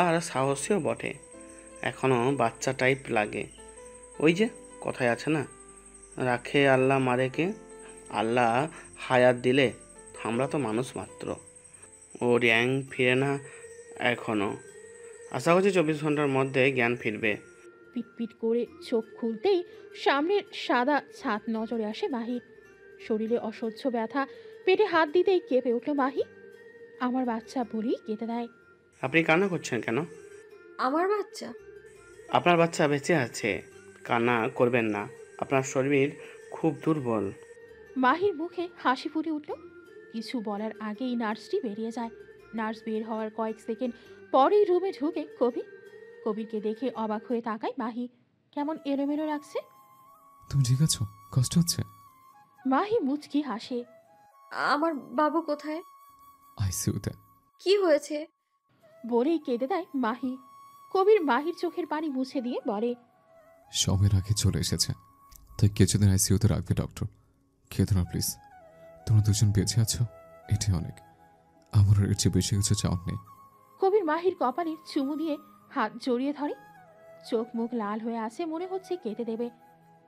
আর সাহসীও বটে। এখনও বাচ্চা টাইপ লাগে। ওই যে কথায় আছে না, রাখে আল্লাহ মারেকে। আল্লাহ হায়াত দিলে আমরা তো মানুষ মাত্র। ও র্যাং ফিরে না এখনও। আশা করছি 24 ঘন্টার মধ্যে জ্ঞান ফিরবে। পিটপিট করে চোখ খুলতেই সামনের সাদা ছাদ নজরে আসে মাহির। শরীরে অসহ্য ব্যথা, পেটে হাত দিতেই কেঁপে উঠল মাহি। আমার বাচ্চা বলেই কেটে দেয়। আপনি কান্না করছেন কেন? আমার বাচ্চা? আপনার বাচ্চা বেঁচে আছে, কান্না করবেন না। আপনার শরীর খুব দুর্বল। মাহির মুখে হাসি ফুটে উঠল। কিছু বলার আগেই নার্সটি বেরিয়ে যায়। নার্স বের হওয়ার কয়েক সেকেন্ড পরেই রুমে ঢুকে কবির। কবিরকে দেখে অবাক হয়ে তাকায় মাহি। কেমন এলোমেলো লাগছে। তুমি ঠিক আছো? কষ্ট হচ্ছে? মাহি মুচকি হাসে। আমার বাবু কোথায়? আইসিইউতে। কি হয়েছে? বলেই কেঁদে দেয় মাহি। কবির মাহির চোখের পানি মুছে দিয়ে বলে, সময়ের আগে চলে এসেছে, তাই কিছুদিন আইসিইউতে রাখবে ডক্টর। খেতে না প্লিজ। তোমরা দুজন বেঁচে আছো, এটাই অনেক। আমার এর চেয়ে বেশি কিছু চাওয়ার নেই। কবির মাহির কপালে চুমু দিয়ে হাত জড়িয়ে ধরে। চোখ মুখ লাল হয়ে আছে, মনে হচ্ছে কেটে দেবে।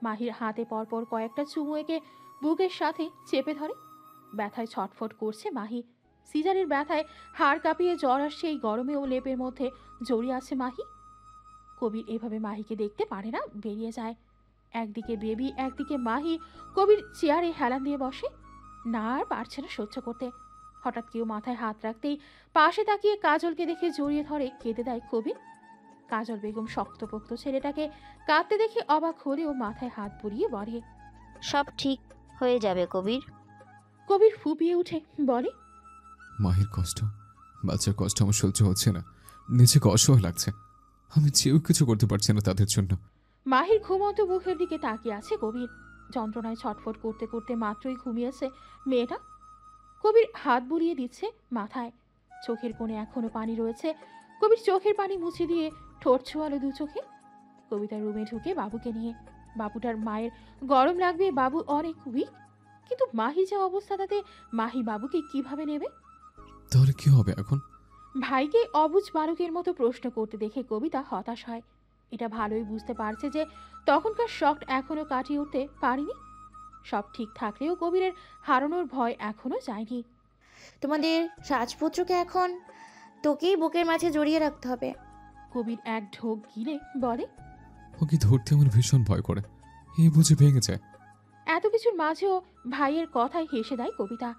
মাহির হাতে পরপর কয়েকটা চুমু এঁকে বুকের সাথে চেপে ধরে। ব্যথায় ছটফট করছে মাহি। সিজারের ব্যথায় হাড় কাঁপিয়ে জ্বর আসছে এই গরমেও লেপের মধ্যে জড়িয়ে আছে মাহি। কবির এভাবে মাহিকে দেখতে পারে না, বেরিয়ে যায়। একদিকে বেবি, একদিকে মাহি। কবির চেয়ারে হেলান দিয়ে বসে, না আর পারছে না সহ্য করতে। হঠাৎ কেউ মাথায় হাত রাখতেই পাশে তাকিয়ে কাজলকে দেখে জড়িয়ে ধরে কেঁদে দেয় কবির। কাজল বেগম শক্তপোক্ত ছেলেটাকে কাঁদতে দেখে অবাক হলেও মাথায় হাত বুলিয়ে বলে, সব ঠিক হয়ে যাবে কবির। কবির ফুপিয়ে উঠে বলে, মাহির কষ্ট, বাচ্চার কষ্ট আমার সহ্য হচ্ছে না। নিজেকে অসহায় লাগছে। আমি চেয়েও কিছু করতে পারছি না তাদের জন্য। মাহির ঘুমন্ত মুখের দিকে তাকিয়ে আছে কবির। যন্ত্রণায় ছটফট করতে করতে মাত্রই ঘুমিয়েছে মেয়েটা। কবির হাত বুলিয়ে দিচ্ছে মাথায়। চোখের কোণে এখনো পানি রয়েছে। কবির চোখের পানি মুছে দিয়ে ঠোঁট ছোঁয়ালো দু চোখে। কবিতা রুমে ঢুকে বাবুকে নিয়ে। বাবুটার মায়ের গরম লাগবে, বাবু অনেক উইক। কিন্তু মাহি যা অবস্থা, তাতে মাহি বাবুকে কিভাবে নেবে? তাহলে কি হবে এখন? ভাইকে অবুঝ বালকের মতো প্রশ্ন করতে দেখে কবিতা হতাশ হয়। এটা ভালোই বুঝতে পারছে যে তখনকার শক এখনো কাটিয়ে উঠতে পারিনি। সব ঠিক থাকলেও কবিরের হারানোর ভয় এখনো যায়নি। তোমাদের রাজপুত্রকে এখন তোকেই বুকের মাঝে জড়িয়ে রাখতে হবে। কবির এক ঢোক গিলে বলে, ওকে ধরতে আমার ভীষণ ভয় করে। এই বুঝে ভেঙে যায়। এত কিছুর মাঝেও ভাইয়ের কথায় হেসে দেয় কবিতা।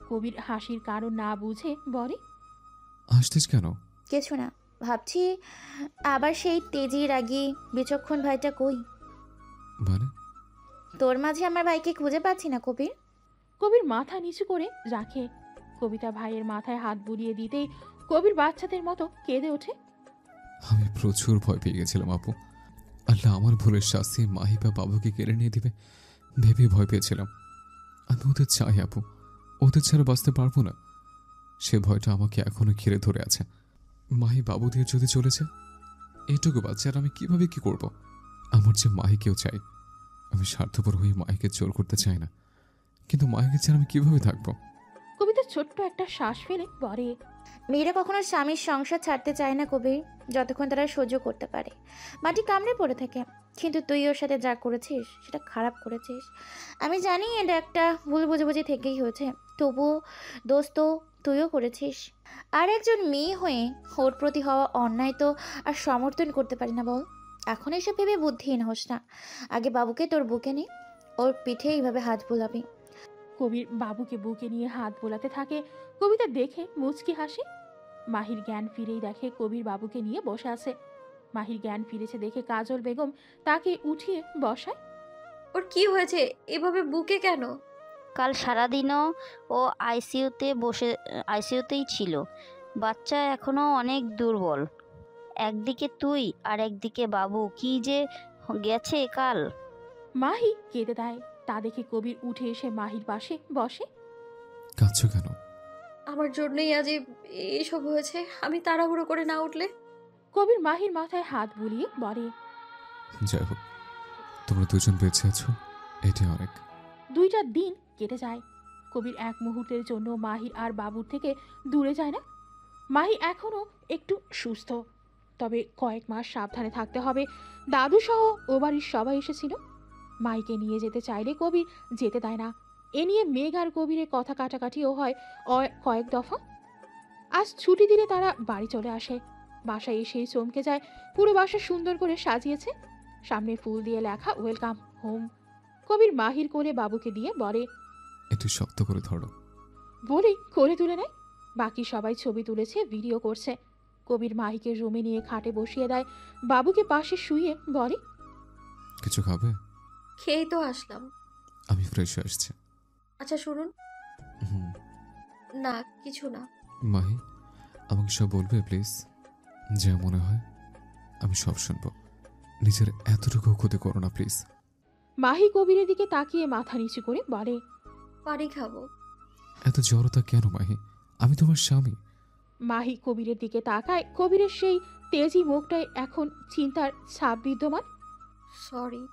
কবির হাসির কারণ না বুঝে বলে, আসতিস কেন? কিছু না, ভাবছি আবার সেই তেজি রাগী বিচক্ষণ ভাইটা কই। মানে? তোর মাঝে আমার ভাইকে খুঁজে পাচ্ছি না কবির। কবির মাথা নিচু করে রাখে। কবিতা ভাইয়ের মাথায় হাত বুলিয়ে দিতেই কবির বাচ্চাদের মতো কেঁদে ওঠে। আমি প্রচুর ভয় পেয়ে গেছিলাম আপু। আল্লাহ আমার ভুলের শাস্তি মাহি বা বাবুকে কেড়ে নিয়ে দিবে ভেবে ভয় পেয়েছিলাম। আমি ওদের চাই আপু, ওদের ছাড়া বাঁচতে পারবো না। সে ভয়টা আমাকে এখনো ঘিরে ধরে আছে। মাহি বাবু দিয়ে যদি চলেছে, এইটুকু বাচ্চা আর আমি কিভাবে কি করব? আমার যে মাহিকেও চাই। আমি স্বার্থপর হয়ে মাহিকে জোর করতে চাই না, কিন্তু মাহিকে ছাড়া আমি কিভাবে থাকবো? কবিতা ছোট্ট একটা শ্বাস ফেলে বলে, মেয়েরা কখনো স্বামীর সংসার ছাড়তে চায় না কবির, যতক্ষণ তারা সহ্য করতে পারে। মাটি কামড়ে পড়ে থাকে, কিন্তু তুই ওর সাথে যা করেছিস সেটা খারাপ করেছিস। আমি জানি এটা একটা ভুল বুঝাবুঝি থেকেই হয়েছে, তবুও দোস্ত তুইও করেছিস। আর একজন মেয়ে হয়ে ওর প্রতি হওয়া অন্যায় তো আর সমর্থন করতে পারি না বল। এখন এসব ভেবে বুদ্ধিহীন হোস না, আগে বাবুকে তোর বুকে নে, ওর পিঠে এইভাবে হাত বোলাবি। কবির বাবুকে বুকে নিয়ে হাত বোলাতে থাকে। কবিতা দেখে মুচকি হাসে। মাহির জ্ঞান ফিরেই দেখে কবির বাবুকে নিয়ে বসে আছে। মাহির জ্ঞান ফিরেছে দেখে কাজল বেগম তাকে উঠিয়ে বসায়। ওর কি হয়েছে, এভাবে বুকে কেন? কাল সারাদিনও ও আইসিইউতেই ছিল। বাচ্চা এখনো অনেক দুর্বল। একদিকে তুই আর একদিকে বাবু, কি যে গেছে কাল। মাহি কেঁদে দেয়। তা দেখে কবির উঠে এসে মাহির পাশে বসে। কাঁদছো কেন? আমার জন্যই আজ এইসব হয়েছে। আমি তাড়াহুড়ো করে না উঠলে। কবির মাহির মাথায় হাত বুলিয়ে বলে, যাই হোক, তোমরা দুজন বেঁচে আছো, এটাই অনেক। 2টা দিন কেটে যায়। কবির এক মুহূর্তের জন্য মাহির আর বাবুর থেকে দূরে যায় না। মাহি এখনো একটু সুস্থ, তবে কয়েক মাস সাবধানে থাকতে হবে। দাদু সহ ও বাড়ির সবাই এসেছিল। মাইকে নিয়ে যেতে চাইলে কবির যেতে দেয় না। এ নিয়ে মেঘ আর কবিরের কথা কাটাকাটিও হয় কয়েক দফা। আজ ছুটি দিলে তারা বাড়ি চলে আসে। বাসায় এসেই চমকে যায়, পুরো বাসা সুন্দর করে সাজিয়েছে। সামনে ফুল দিয়ে লেখা ওয়েলকাম হোম। কবির মাহির কোলে বাবুকে দিয়ে বলে, একটু শক্ত করে ধরো। বলেই কোলে তুলে নেয়। বাকি সবাই ছবি তুলেছে, ভিডিও করছে। কবির মাহিকে রুমে নিয়ে খাটে বসিয়ে দেয়। বাবুকে পাশে শুয়ে বলে, কিছু খাবে? খেয়েই তো আসলাম। আমি ফ্রেশ হয়ে আসছি। আচ্ছা শুনুন। হুম। না কিছু না। মাহি, আমাকে সব বলবে প্লিজ? যা মনে হয় আমি সব শুনবো। নিজের এতটুকু ক্ষতি করো না প্লিজ। মাহি কবিরের দিকে তাকিয়ে মাথা নিচু করে বলে, পানি খাবো। এত জড়তা কেন মাহি? আমি তোমার স্বামী। মাহি কবিরের দিকে তাকায়। কবিরের সেই তেজি মুখটায় এখন চিন্তার ছাপ বিদ্যমান। সরি।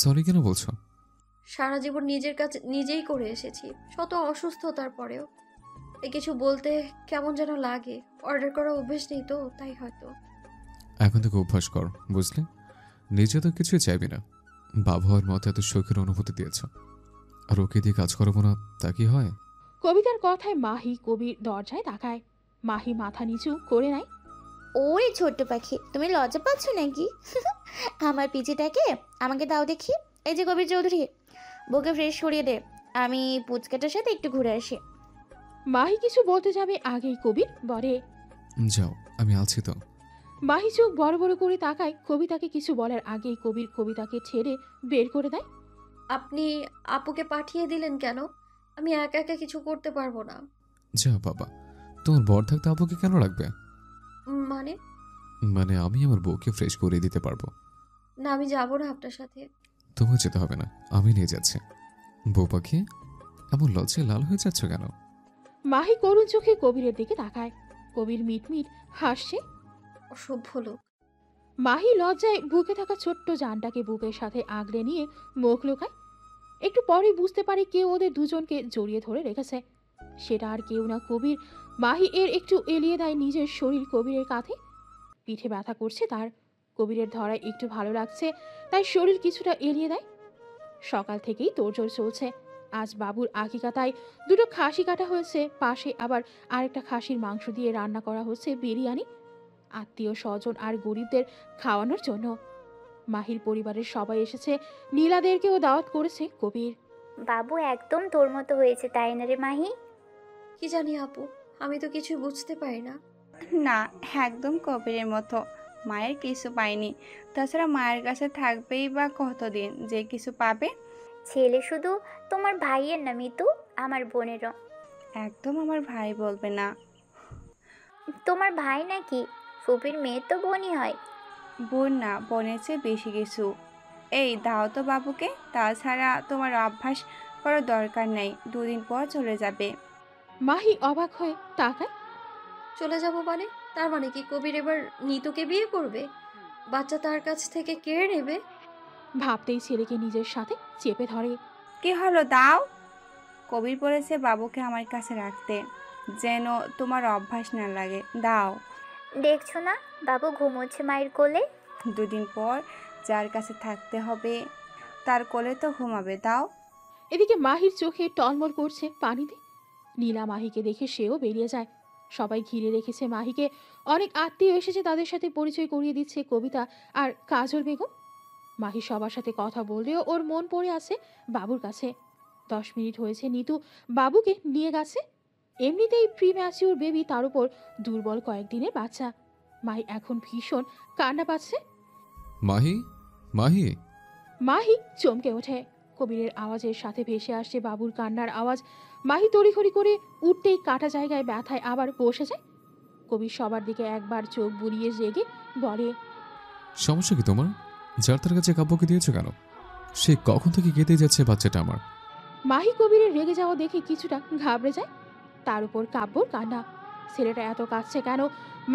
সরি কেন বলছো? সারা জীবন নিজের কাছে নিজেই করে এসেছি, শত অসুস্থতার পরেও। কিছু বলতে কেমন যেন লাগে। অর্ডার করা অভ্যেস নেই তো, তাই হয়তো। এখন থেকে অভ্যাস কর, বুঝলে? নিজে তো কিছুই চাইবি না, বাবা হওয়ার মতো এত শখের অনুভূতি দিয়েছ, আর ওকে দিয়ে কাজ করাবো না তা কি হয়? কবিতার কথায় মাহি কবির দরজায় তাকায়। মাহি মাথা নিচু করে নেয়। ওরে ছোট্ট পাখি, তুমি লজ্জা পাচ্ছ নাকি? আমার পিচিটাকে আমাকে দাও দেখি। এই যে কবির চৌধুরী, বউকে ফ্রেশ করিয়ে দে, আমি পুচকাটার সাথে একটু ঘুরে আসি। মাহি কিছু বলতে যাবে আগেই কবির বলে, যাও, আমি আছি তো। মাহি চোখ বড় বড় করে তাকায়। কবিতাকে কিছু বলার আগেই কবির কবিতাকে ছেড়ে বের করে দেয়। আপনি আপুকে পাঠিয়ে দিলেন কেন? আমি একা একা কিছু করতে পারবো না। যা বাবা, তোমার বর থাকতে আপুকে কেন রাখবে? মানে? মানে আমি আমার বউকে ফ্রেশ করে দিতে পারবো। না, আমি যাবো না আপনার সাথে। তোমাকে যেতে হবে না, আমি নিয়ে যাচ্ছি। বউ পাখি, এমন লজ্জায় লাল হয়ে যাচ্ছ কেন? মাহি করুণ চোখে কবিরের দিকে তাকায়। কবির মিটমিট হাসছে। অসভ্য লোক। মাহি লজ্জায় বুকে থাকা ছোট্ট জানটাকে বুকের সাথে আগলে নিয়ে মুখ লুকায়। একটু পরে বুঝতে পারে কেউ ওদের দুজনকে জড়িয়ে ধরে রেখেছে। সেটা আর কেউ না, কবির। মাহি এর একটু এলিয়ে দেয় নিজের শরীর কবিরের কাঁধে। পিঠে ব্যথা করছে তার। কবিরের ধরায় একটু ভালো লাগছে, তাই শরীর কিছুটা এলিয়ে দেয়। সকাল থেকেই তোড়জোড় চলছে। আজ বাবুর আকিকাতায় 2টো খাসি কাটা হয়েছে, পাশে আবার আরেকটা খাসির মাংস দিয়ে রান্না করা হচ্ছে বিরিয়ানি, আত্মীয় স্বজন আর গরিবদের খাওয়ানোর জন্য। মাহির পরিবারের সবাই এসেছে, নীলাদেরকেও দাওয়াত করেছে কবির। বাবু একদম তোর মতো হয়েছে, তাই না রে মাহি? কি জানি আপু, আমি তো কিছুই বুঝতে পারি না। না, একদম কবিরের মতো। মায়ের কিছু পায়নি, তাছাড়া মায়ের কাছে থাকবেই বা কতদিন যে কিছু পাবে। ছেলে শুধু তোমার ভাইয়ের না মিতু, আমার বোনেরও। একদম আমার ভাই বলবে না। তোমার ভাই নাকি? ফুপির মেয়ে তো বোনই হয়। বোন না, বোনের চেয়ে বেশি কিছু। এই দাও তো বাবুকে, তাছাড়া তোমার অভ্যাস করার দরকার নেই, 2 দিন পর চলে যাবে। মাহি অবাক হয়ে তাকায়। চলে যাব মানে? তার মানে কি কবির এবার নিতুকে বিয়ে করবে? বাচ্চা তার কাছ থেকে কেড়ে নেবে? ভাবতেই ছেলেকে নিজের সাথে চেপে ধরে। কি হলো, দাও। কবির বলেছে বাবুকে আমার কাছে রাখতে, যেন তোমার অভ্যাস না লাগে। দাও। দেখছো না বাবু ঘুমোচ্ছে মায়ের কোলে। দুদিন পর যার কাছে থাকতে হবে তার কোলে তো ঘুমাবে। দাও। এদিকে মাহির চোখে টলমল করছে পানিতে। নীলা মাহিকে দেখে সেও বেরিয়ে যায়। সবাই ঘিরে রেখেছে মাহিকে। অনেক আত্মীয় এসেছে, তাদের সাথে পরিচয় করিয়ে দিচ্ছে কবিতা আর কাজল বেগম। মাহি সবার সাথে কথা বললেও ওর মন পড়ে আছে বাবুর কাছে। 10 মিনিট হয়েছে নিতু বাবুকে নিয়ে গেছে। এমনিতেই প্রি ম্যাচিওর বেবি, তার উপর দুর্বল কয়েকদিনের বাচ্চা। মাহি এখন ভীষণ কান্না পাচ্ছে। মাহি, মাহি। মাহি চমকে ওঠে। কবিরের আওয়াজের সাথে ভেসে আসছে বাবুর কান্নার আওয়াজ। মাহি তড়িঘড়ি করে উঠতেই কাটা জায়গায় ব্যথায় আবার বসে যায়। কবির সবার দিকে একবার চোখ বুলিয়ে রেগে বলে, সমস্যা কি তোমার? যার তার কাছে কাব্যকে দিয়েছো কেন? সে কখন থেকে কেঁদে যাচ্ছে বাচ্চাটা আমার। মাহি কবিরের রেগে যাওয়া দেখে কিছুটা ঘাবড়ে যায়। তার উপর কাব্যর কান্না। ছেলেটা এত কাঁদছে কেন?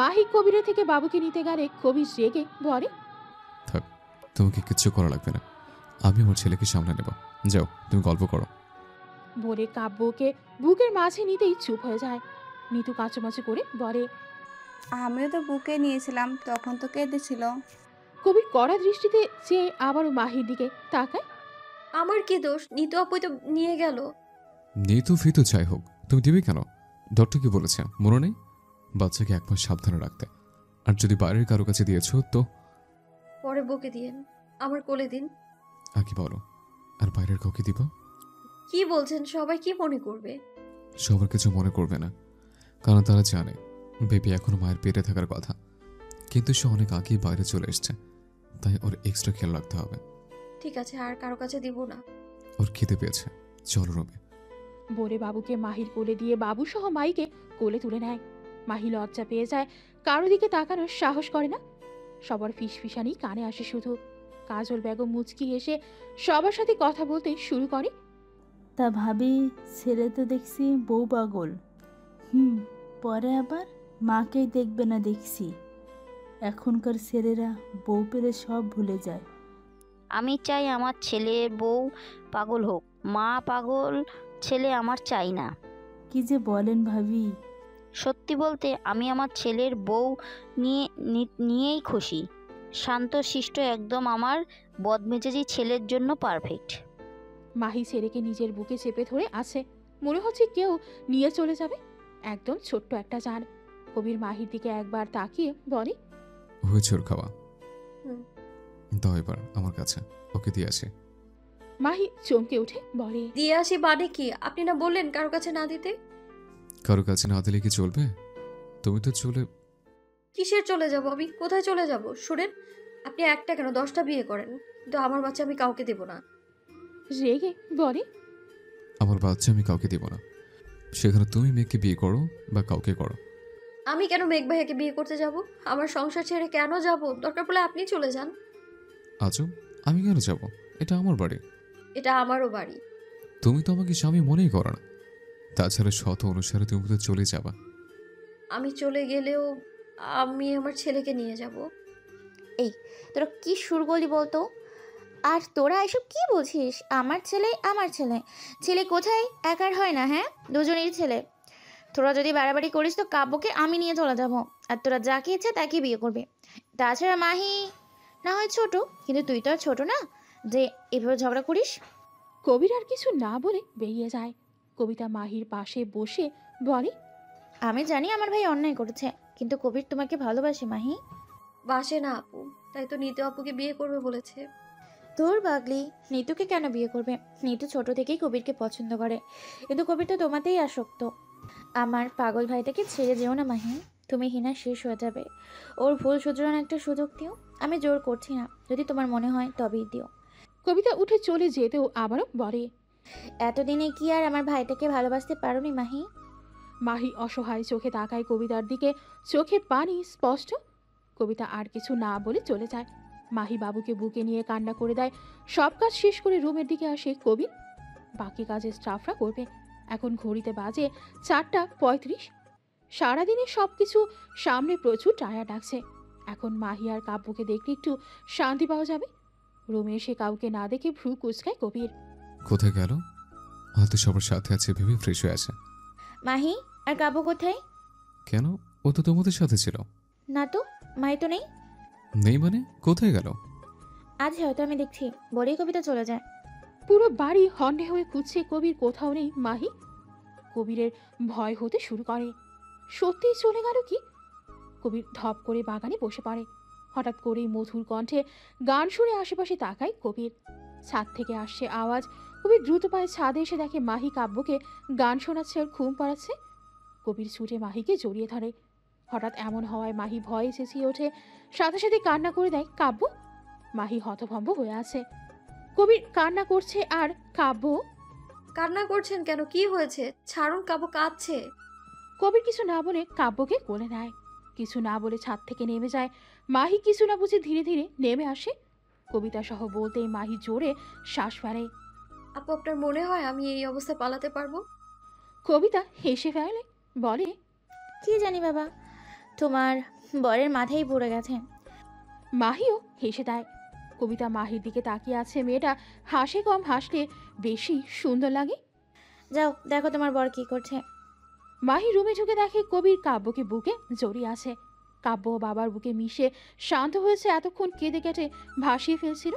মাহি কবিরের থেকে বাবুকে নিতে গেলে কবির রেগে বলে, থাক, তোমাকে কিচ্ছু করা লাগবে না, আমি আমার ছেলেকে সামলে নেব। যাও, তুমি গল্প করো। বলে কাব্যকে বুকের মাঝে নিতেই চুপ হয়ে যায়। নিতু কাঁচুমাচু করে বলে, আমিও তো বুকে নিয়েছিলাম, তখন তো কেঁদেছিল। কবির কড়া দৃষ্টিতে চেয়ে আবারও মাহির দিকে তাকায়। আমার কি দোষ? নিতু আপুই তো নিয়ে গেল। নিতু ফিতু যাই হোক, তুমি দিবে কেন? ডক্টর কি বলেছে মনে নেই? বাচ্চাকে এক মাস সাবধানে রাখতে। আর যদি বাইরের কারো কাছে দিয়েছো তো পরে বকে দিয়েন, আমার কোলে দিন। আগে বলো, আর বাইরের কাউকে দিবা? কি বলছেন? সবাই কি মনে করবে? সবার কিছু মনে করবে না, কারণ তারা জানে বেবি এখনো মায়ের পেটে থাকার কথা। কিন্তু সে অনেক আগেই বাইরে চলে এসছে, তাই ওর এক্সট্রা খেয়াল রাখতে হবে। ঠিক আছে, আর কারো কাছে দিব না। ওর খেতে পেয়েছে, চলো রুমে। বলে বাবুকে মাহির কোলে দিয়ে বাবু সহ মাইকে কোলে তুলে নেয়। মাহি লজ্জা পেয়ে যায়, কারো দিকে তাকানোর সাহস করে না। সবার ফিসফিসানি কানে আসে শুধু। কাজল বেগম মুচকি হেসে সবার সাথে কথা বলতে শুরু করে। তা ভাবি, ছেলে তো দেখছি বউ পাগল। পরে আবার মাকেই দেখবে না দেখছি। এখনকার ছেলেরা বউ পেলে সব ভুলে যায়। আমি চাই আমার ছেলের বউ পাগল হোক, মা পাগল ছেলে আমার চাই না। কি যে বলেন ভাবি। সত্যি বলতে আমি আমার ছেলের বউ নিয়েই খুশি। শান্ত শিষ্ট, একদম আমার বদমেজাজি ছেলের জন্য পারফেক্ট। মাহি ছেলেকে নিজের বুকে চেপে ধরে আছে, মনে হচ্ছে কেউ নিয়ে চলে যাবে। একদম ছোট্ট একটা জান। কবির মাহির দিকে একবার তাকিয়ে বলে, হয়েছে ওর খাওয়া, দাও এবার আমার কাছে, ওকে দিয়ে আসে। মাহি চমকে উঠে বলে, দিয়ে আসি মানে কি? আপনি না বললেন কারো কাছে না দিতে? কারো কাছে না দিলে কি চলবে? তুমি তো চলে। কিসের চলে যাব? আমি কোথায় চলে যাব? শুনেন, আপনি একটা কেন 10টা বিয়ে করেন, কিন্তু আমার বাচ্চা আমি কাউকে দেব না। রেগে বলে, আমার বাচ্চা আমি কাউকে দেব না। সেখানে তুমি মেয়েকে বিয়ে করো বা কাউকে করো। আমি কেন মেঘ ভাইয়াকে বিয়ে করতে যাব? আমার সংসার ছেড়ে কেন যাব? দরকার পড়লে আপনি চলে যান। আজও আমি কেন যাব? এটা আমার বাড়ি। এটা আমারও বাড়ি। তুমি তো আমাকে স্বামী মনেই করো না। তাছাড়া শত অনুসারে তুমি তো চলে যাবা। আমি চলে গেলেও আমি আমার ছেলেকে নিয়ে যাব। এই তোরা কি শুরু করলি বলতো? আর তোরা এসব কি বলছিস? আমার ছেলে আমার ছেলে। ছেলে কোথায়? একার হয় না, হ্যাঁ, দুজনেরই ছেলে। তোরা যদি বাড়াবাড়ি করিস তো কাব্যকে আমি নিয়ে চলে যাব, আর তোরা যাকে ইচ্ছে তাকে বিয়ে করবে। তাছাড়া মাহি না হয় ছোট, কিন্তু তুই তো আর ছোট না যে এভাবে ঝগড়া করিস। কবির আর কিছু না বলে বেরিয়ে যায়। কবিতা মাহির পাশে বসে বলে, আমি জানি আমার ভাই অন্যায় করেছে, কিন্তু কবির তোমাকে ভালোবাসে মাহি। বাসে না আপু, তাই তো নিতু আপুকে বিয়ে করবে বলেছে। তোর বাগলি, নিতুকে কেন বিয়ে করবে? নিতু ছোট থেকেই কবিরকে পছন্দ করে, কিন্তু কবির তো তোমাতেই আসক্ত। আমার পাগল ভাইটাকে ছেড়ে যেও না মাহি, তুমি হিনা শেষ হয়ে যাবে। ওর ভুল শুধরানোর একটা সুযোগ দিও। আমি জোর করছি না, যদি তোমার মনে হয় তবেই দিও। কবিতা উঠে চলে যেতেও আবারও বলে, এতদিনে কি আর আমার ভাইটাকে ভালোবাসতে পারোনি মাহি? মাহি অসহায় চোখে তাকায় কবিতার দিকে, চোখে পানি স্পষ্ট। কবিতা আর কিছু না বলে চলে যায়। মাহি বাবুকে বুকে নিয়ে কান্না করে দেয়। সব কাজ শেষ করে রুমের দিকে আসে কবির। বাকি কাজের স্টাফরা করবে। এখন ঘড়িতে বাজে 4:35। সারাদিনে সব কিছু সামনে প্রচুর টায়ার্ড লাগছে। এখন মাহি আর কাব্যকে দেখলে একটু শান্তি পাওয়া যাবে। রুমে এসে কাউকে না দেখে ভ্রু কুচকায় কবির। কোথায় গেল? হয়তো সবার সাথে আছে ভেবে ফ্রেশ হয়ে আসে। মাহি আর কাব্য কোথায়? কেন, ও তো তোমাদের সাথে ছিল। না তো, মাহি তো নেই। নেই মানে কোথায় গেল? আজ হয়তো আমি দেখছি বলেই কবিতা চলে যায়। পুরো বাড়ি হন্ডে হয়ে খুঁজছে কবির, কোথাও নেই মাহি। কবিরের ভয় হতে শুরু করে, সত্যিই চলে গেল কি? কবির ধপ করে বাগানে বসে পড়ে। হঠাৎ করেই মধুর কণ্ঠে গান শুনে আশেপাশে তাকায় কবির। ছাদ থেকে আসছে আওয়াজ। কবির দ্রুত পায়ে ছাদে এসে দেখে মাহি কাব্যকে গান শোনাচ্ছে আর ঘুম পাড়াচ্ছে। কবির ছুটে মাহিকে জড়িয়ে ধরে। হঠাৎ এমন হওয়ায় মাহি ভয়ে চেঁচিয়ে ওঠে, সাথে সাথে কান্না করে দেয় কাব্য। মাহি হতভম্ব হয়ে আছে। কবির কান্না করছে আর কাব্য। কান্না করছেন কেন, কি হয়েছে? ছাড়ুন, কাব্য কাঁদছে। কবির কিছু না বলে কাব্যকে কোলে নেয়। কিছু না বলে ছাদ থেকে নেমে যায়। মাহি কিছু না বুঝে ধীরে ধীরে নেমে আসে। কবিতা সহ বলতেই মাহি জোরে শ্বাস ফেলে। আপু, আপনার মনে হয় আমি এই অবস্থায় পালাতে পারবো? কবিতা হেসে ফেলে, বলে, কি জানি বাবা, তোমার বরের মাথায় পড়ে গেছে। মাহিও হেসে দেয়। কবিতা মাহির দিকে তাকিয়ে আছে। মেয়েটা হাসে, কম হাসলে বেশি সুন্দর লাগে। যাও দেখো তোমার বর কি করছে। মাহি রুমে ঢুকে দেখে কবির কাব্যকে বুকে জড়িয়ে আছে। কাব্য বাবার বুকে মিশে শান্ত হয়েছে। এতক্ষণ কেঁদে কেটে ভাসিয়ে ফেলছিল।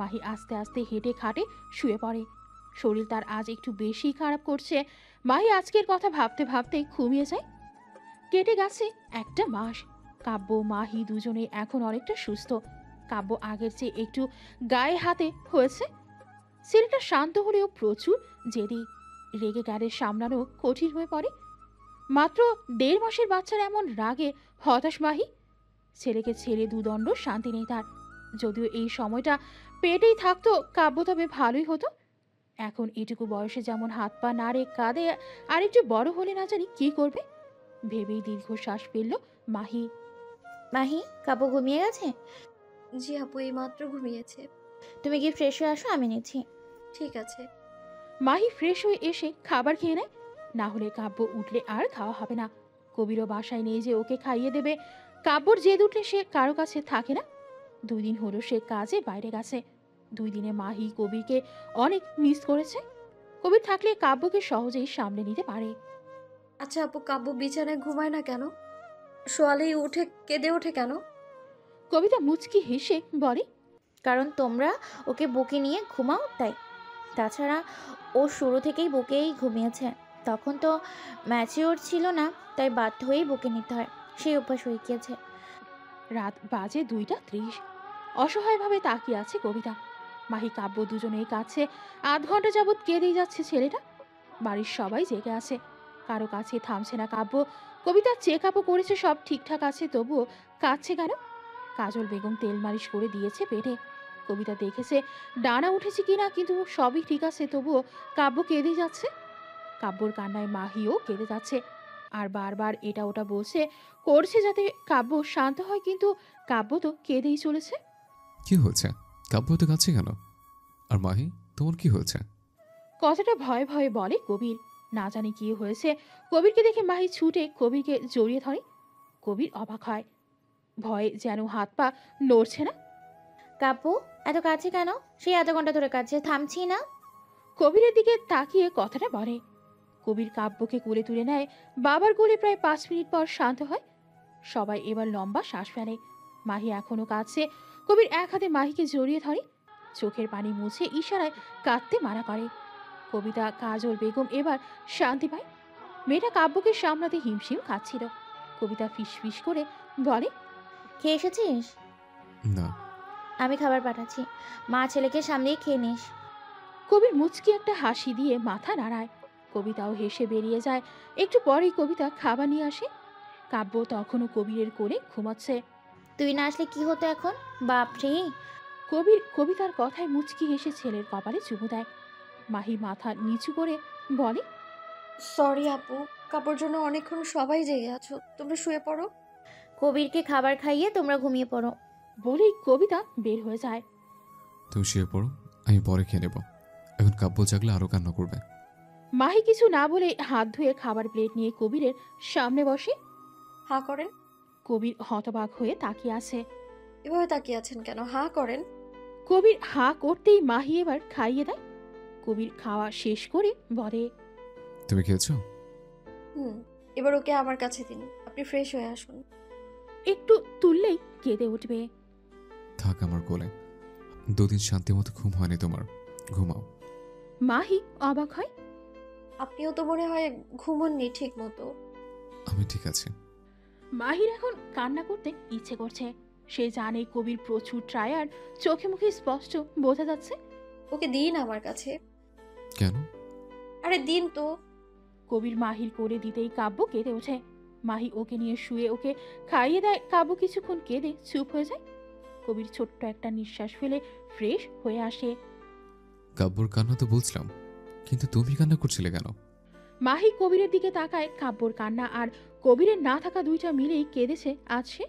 মাহি আস্তে আস্তে হেঁটে খাটে শুয়ে পড়ে। শরীর তার আজ একটু বেশি খারাপ করছে। মাহি আজকের কথা ভাবতে ভাবতে ঘুমিয়ে যায়। কেটে গেছে একটা মাস। কাব্য মাহি দুজনে এখন অনেকটা সুস্থ। কাব্য আগের চেয়ে একটু গায়ে হাতে হয়েছে। ছেলেটা শান্ত হলেও প্রচুর জেদি। রেগে গাড়ি সামলানো কঠিন হয়ে পড়ে। মাত্র 1.5 মাসের বাচ্চার এমন রাগে হতাশ মাহি। ছেলেকে ছেড়ে দুদণ্ড শান্তি নেই তার। যদিও এই সময়টা পেটেই থাকতো কাব্য তবে ভালোই হতো। এখন এটুকু বয়সে যেমন হাত পা নাড়ে কাঁদে, আর একটু বড় হলে না জানি কি করবে ভেবেই দীর্ঘশ্বাস ফেলল মাহি। মাহি, কাব্য ঘুমিয়ে গেছে? জি আপু, এই মাত্র ঘুমিয়েছে। তুমি কি ফ্রেশ হয়ে আসো, আমি নিচ্ছি। ঠিক আছে। মাহি ফ্রেশ হয়ে এসে খাবার খেয়ে নেয়। না হলে কাব্য উঠলে আর খাওয়া হবে না। কবিরও বাসায় নেই যে ওকে খাইয়ে দেবে। কাব্যর জেদ উঠলে সে কারো কাছে থাকে না। 2 দিন হলো সে কাজে বাইরে গেছে। 2 দিনে মাহি কবিরকে অনেক মিস করেছে। কবির থাকলে কাব্যকে সহজেই সামলে নিতে পারে। আচ্ছা আপু, কাব্য বিছানায় ঘুমায় না কেন? শোয়ালেই উঠে কেঁদে ওঠে কেন? কবিতা মুচকি হেসে বলে, কারণ তোমরা ওকে বুকে নিয়ে ঘুমাও তাই। তাছাড়া ও শুরু থেকেই বুকেই ঘুমিয়েছে। তখন তো ম্যাচিওর ছিল না, তাই বাধ্য হয়েই বুকে নিতে হয়। সেই অভ্যাস হয়ে গিয়েছে। রাত বাজে 2:30। অসহায়ভাবে তাকিয়ে আছে কবিতা। মাহি কাব্য দুজনেই কাছে। 8 ঘন্টা যাবৎ কেঁদেই যাচ্ছে ছেলেটা। বাড়ির সবাই জেগে আছে, কারো কাছে থামছে না কাব্য। কবিতা চেক আপও করেছে, সব ঠিকঠাক আছে, তবুও কাঁদছে কেন? কাজল বেগম তেল মালিশ করে দিয়েছে পেটে। কবিতা দেখেছে ডানা উঠেছে কিনা, কিন্তু সবই ঠিক আছে, তবুও কাব্য কেঁদেই যাচ্ছে। কাব্যর কান্নায় মাহিও কেঁদে যাচ্ছে, আর বারবার এটা ওটা বলছে, করছে যাতে কাব্য শান্ত হয়, কিন্তু কাব্য তো কেঁদেই চলেছে। কি হয়েছে? কাব্য তো কাছে কেন? আর মাহি, তোমার কি হয়েছে? কথাটা ভয়ে ভয়ে বলে কবির। না জানি কি হয়েছে। কবিরকে দেখে মাহি ছুটে কবিরকে জড়িয়ে ধরে। কবির অবাক হয়, ভয়ে যেন হাত পা নড়ছে না। কাব্য এত কাছে কেন? সেই আধা ঘন্টা ধরে কাছে, থামছি না। কবিরের দিকে তাকিয়ে কথাটা বলে। কবির কাব্যকে কোলে তুলে নেয়। বাবার কোলে প্রায় 5 মিনিট পর শান্ত হয়। সবাই এবার লম্বা শ্বাস ফেলে। মাহি এখনো কাঁদছে। কবির এক হাতে মাহিকে জড়িয়ে ধরে, চোখের পানি মুছে ইশারায় কাঁদতে মানা করে। কবিতা কাজল বেগম এবার শান্তি পায়। মেয়েটা কাব্যকে সামলাতে হিমশিম খাচ্ছিল। কবিতা ফিসফিস করে বলে, খেয়ে এসেছিস? না। আমি খাবার পাঠাচ্ছি, মা ছেলেকে সামনেই খেয়ে নিস। কবির মুচকি একটা হাসি দিয়ে মাথা নাড়ায়। কবিতাও হেসে বেরিয়ে যায়। একটু পরেই কবিতা খাবার নিয়ে আসে। কাব্য তখনও কবিরের কোলে ঘুমাচ্ছে। তুই না আসলে কি হতো এখন? বাপরে! কবির কবিতার কথায় মুচকি হেসে ছেলের কপালে চুমু দেয়। মাহি মাথা নিচু করে বলে, সরি আপু, কাপড় জন্য অনেকক্ষণ সবাই জেগে আছো, তোমরা শুয়ে পড়ো। কবিরকে খাবার খাইয়ে তোমরা ঘুমিয়ে পড়ো। বলেই কবিতা বের হয়ে যায়। তুমি শুয়ে পড়ো, আমি পরে খেয়ে নেব। এখন কাব্য জাগলে আরো কান্না করবে। মাহি কিছু না বলে হাত ধুয়ে খাবার প্লেট নিয়ে কবিরের সামনে বসে। হা করেন। কবির হতবাক হয়ে তাকিয়ে আছে। এভাবে তাকিয়ে আছেন কেন? হা করেন। কবির হা করতেই মাহি এবার খাইয়ে দেয়। কবির খাওয়া শেষ করে বলে, তুমি খেয়েছো? এবার ওকে আমার কাছে দিন, আপনি ফ্রেশ হয়ে আসুন। একটু তুললেই কেঁদে উঠবে। থাক আমার কোলে, দুদিন শান্তি মতো ঘুম হয়নি তোমার, ঘুমাও। মাহি অবাক হয়। আপনিও তো মনে হয় ঘুমোননি ঠিক মতো। আমি ঠিক আছি। মাহির এখন কান্না করতে ইচ্ছে করছে। সে জানে কবির প্রচুর ট্রায়ার, চোখে মুখে স্পষ্ট বোঝা যাচ্ছে। ওকে দিন আমার কাছে। কেন? আরে দিন তো। কবির মাহির করে দিতেই কাব্য কেঁদে ওঠে। মাহি ওকে নিয়ে শুয়ে ওকে খাইয়ে দেয়। কাব্য কিছুক্ষণ কেঁদে চুপ হয়ে যায়। কবির ছোট্ট একটা নিঃশ্বাস ফেলে ফ্রেশ হয়ে আসে। কাব্যর কান্না তো বুঝলাম, কিন্তু তুমি কান্না করছিলে কেন? মাহি কবিরের দিকে তাকায়। কাব্যর কান্না আর কবিরের না থাকা দুইটা মিলেই কেঁদেছে আজ সে।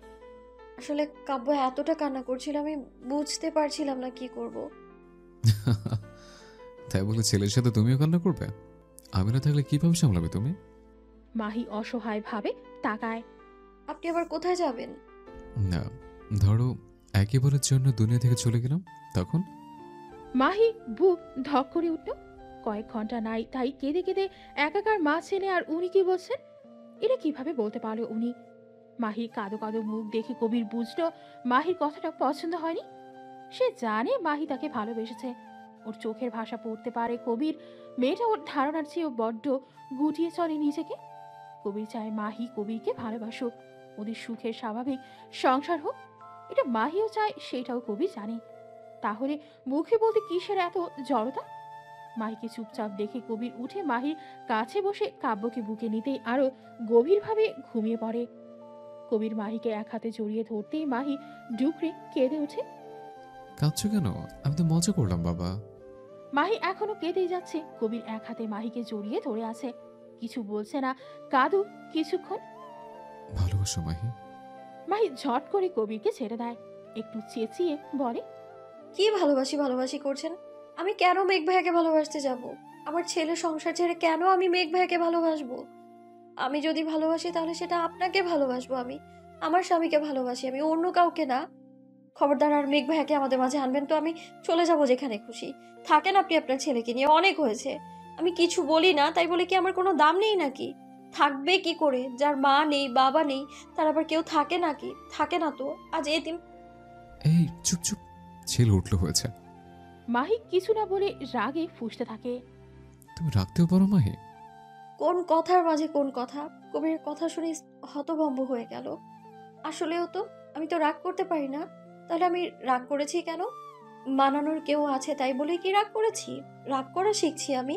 আসলে কাব্য এতটা কান্না করছিল, আমি বুঝতে পারছিলাম না কি করব। তাই বলে ছেলের সাথে তুমিও কান্না করবে? আমি না থাকলে কিভাবে সামলাবে তুমি? মাহি অসহায় ভাবে তাকায়। আপনি আবার কোথায় যাবেন? না, ধরো একেবারের জন্য দুনিয়া থেকে চলে গেলাম, তখন? মাহি বুক ধক করে উঠল। কয়েক ঘন্টা নাই তাই কেঁদে কেঁদে একাকার মা ছেলে। আর উনি কি বলছেন? এটা কিভাবে বলতে পারলো উনি? মাহির কাদো কাদো মুখ দেখে কবির বুঝলো মাহির কথাটা পছন্দ হয়নি। সে জানে মাহি তাকে ভালোবেসেছে। ওর চোখের ভাষা পড়তে পারে কবির। মেয়েটা ওর ধারণার চেয়েও বড্ড গুটিয়ে চলে নিজেকে। কবির চায় মাহি কবিরকে ভালোবাসুক, ওদের সুখের স্বাভাবিক সংসার হোক। এটা মাহিও চায়, সেটাও কবির জানে। তাহলে মুখে বলতে কিসের এত জড়তা? মাহিকে চুপচাপ দেখে কবির উঠে মাহির কাছে বসে কাব্যকে বুকে নিতেই আরো গভীরভাবে ঘুমিয়ে পড়ে। কবির মাহিকে এক হাতে জড়িয়ে ধরতেই মাহি ডুকরে কেঁদে ওঠে। কাঁদছো কেন? আমি তো মজা করলাম বাবা। মাহি এখনো কেঁদেই যাচ্ছে। কবির এক হাতে মাহিকে জড়িয়ে ধরে আছে, কিছু বলছে না। কাঁদু কিছুক্ষণ। ভালোবাসো মাহি? মাহি ঝট করে কবিরকে ছেড়ে দেয়। একটু চেঁচিয়ে বলে, কি ভালোবাসি ভালোবাসি করছেন? আমি কেন মেঘ ভাইয়াকে ভালোবাসতে যাব? আমার ছেলে সংসার ছেড়ে কেন আমি মেঘ ভাইয়াকে ভালোবাসবো? আমি যদি ভালোবাসি তাহলে সেটা আপনাকে ভালোবাসবো। আমি আমার স্বামীকে ভালোবাসি, আমি অন্য কাউকে না। খবরদার আর মেঘ ভাইয়াকে আমাদের মাঝে আনবেন তো আমি চলে যাব যেখানে খুশি। থাকেন আপনি আপনার ছেলেকে নিয়ে, অনেক হয়েছে। আমি কিছু বলি না তাই বলে কি আমার কোনো দাম নেই নাকি? থাকবে কি করে? যার মা নেই বাবা নেই তার আবার কেউ থাকে নাকি? থাকে না তো। আজ এতিম। এই চুপ চুপ, ছেলে উঠলো হয়েছে। মাহি কিছু না বলে রাগে ফুঁসতে থাকে। তুমি রাখতেও পারো মাহি? কোন কথার মাঝে কোন কথা? কবির কথা শুনে হতভম্ব হয়ে গেল। আসলেও তো আমি তো রাগ করতে পারি না। তাহলে আমি রাগ করেছি কেন? মানানোর কেউ আছে তাই বলে কি রাগ করেছি? রাগ করা শিখছি আমি,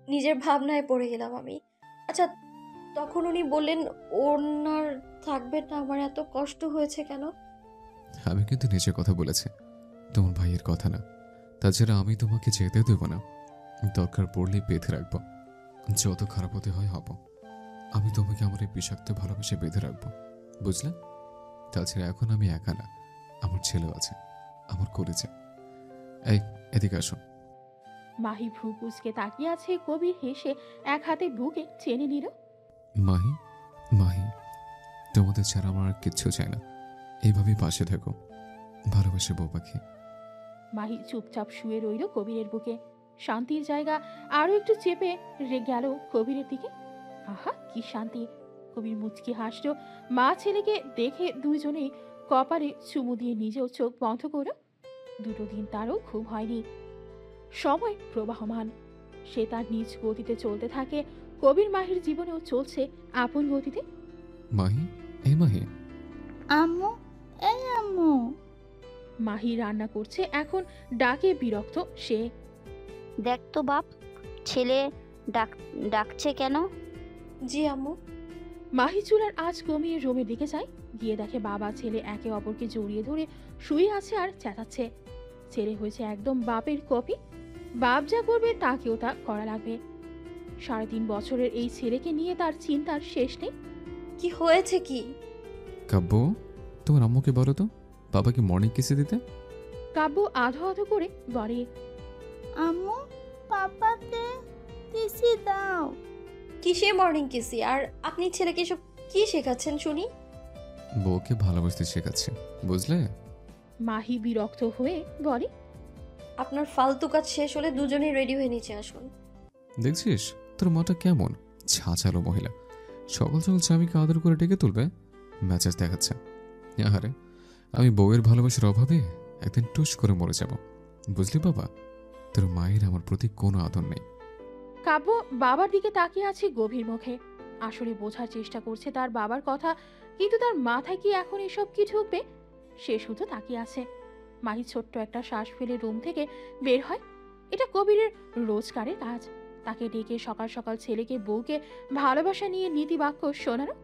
নিজের ভাবনায় পড়ে গেলাম আমি। আচ্ছা, তখন উনি বললেন ওনার থাকবেন না, আমার এত কষ্ট হয়েছে কেন? আমি কিন্তু নিজের কথা বলেছি, তোমার ভাইয়ের কথা না। তাছাড়া আমি তোমাকে যেতে দেব না, দরকার পড়লে বেঁধে রাখবো। যত খারাপ হতে হয় হব, আমি তোমাকে আমার এই বিষাক্ত ভালোবেসে বেঁধে রাখবো, বুঝলে? তাছাড়া এখন আমি একা না, আমার ছেলেও আছে, আমার কলেজে। এই এদিকে আসো। মাহি ভ্রু কুঁচকে তাকিয়ে আছে। কবির হেসে এক হাতে বুকে টেনে নিল। মাহি, মাহি, তোমাদের ছাড়া আমার আর কিচ্ছু চাই না। এইভাবেই পাশে থাকো, ভালোবাসে বউ পাখি। মাহি চুপচাপ শুয়ে রইল কবিরের বুকে। শান্তির জায়গা আরো একটু চেপে গেল কবিরের দিকে। আহা কি শান্তি! কবির মুচকি হাসল। মা ছেলেকে দেখে দুইজনেই কপালে চুমু দিয়ে নিজেও চোখ বন্ধ করল। দুটো দিন তারও ঘুম হয়নি। সময় প্রবাহমান, সে তার নিজ গতিতে চলতে থাকে। কবির মাহির জীবনেও চলছে আপন গতিতে। মাহি, এই মাহি। আম্মু, এই আম্মু। মাহি রান্না করছে এখন, ডাকে বিরক্ত সে। দেখ তো বাপ, ছেলে ডাকছে কেন? জি আম্মু। মাহি চুলার আঁচ কমিয়ে রুমের দিকে যায়। গিয়ে দেখে বাবা ছেলে একে অপরকে জড়িয়ে ধরে শুয়ে আছে আর চেঁচাচ্ছে। ছেলে হয়েছে একদম বাপের কপি। বাপ যা করবে তাকেও তা করা লাগবে। 3.5 বছরের এই ছেলেকে নিয়ে তার চিন্তার শেষ নেই। কি হয়েছে কি? কাব্য, তোমার আম্মুকে বলো তো বাবাকে মর্নিং কিসে দিতে। কাব্য আধো আধো করে বলে, আম্মু, পাপাকে কিসি দাও। কিসে মর্নিং কিসি? আর আপনি ছেলেকে সব কি শেখাচ্ছেন শুনি? বউকে ভালোবাসতে শেখাচ্ছে, বুঝলে? মাহি বিরক্ত হয়ে বলে, আপনার ফালতু কাজ শেষ হলে দুজনেই রেডি হয়ে নিচে আসুন। দেখছিস তোর মাটা কেমন ছাচালো মহিলা, সকাল সকাল স্বামীকে আদর করে ডেকে তুলবে, ম্যাচেস দেখাচ্ছে। আরে আমি বউয়ের ভালোবাসার অভাবে একদিন টুস করে মরে যাব, বুঝলি বাবা? তোর মায়ের আমার প্রতি কোনো আদর নেই। কাব্য বাবার দিকে তাকিয়ে আছে গভীর মুখে। আসলে বোঝার চেষ্টা করছে তার বাবার কথা, কিন্তু তার মাথায় কি এখন এসব কি ঢুকবে? সে শুধু তাকিয়ে আছে। মাহি ছোট্ট একটা শ্বাস ফেলে রুম থেকে বের হয়। এটা কবিরের রোজগারের কাজ, তাকে ডেকে সকাল সকাল ছেলেকে বউকে ভালোবাসা নিয়ে নীতি বাক্য শোনানো।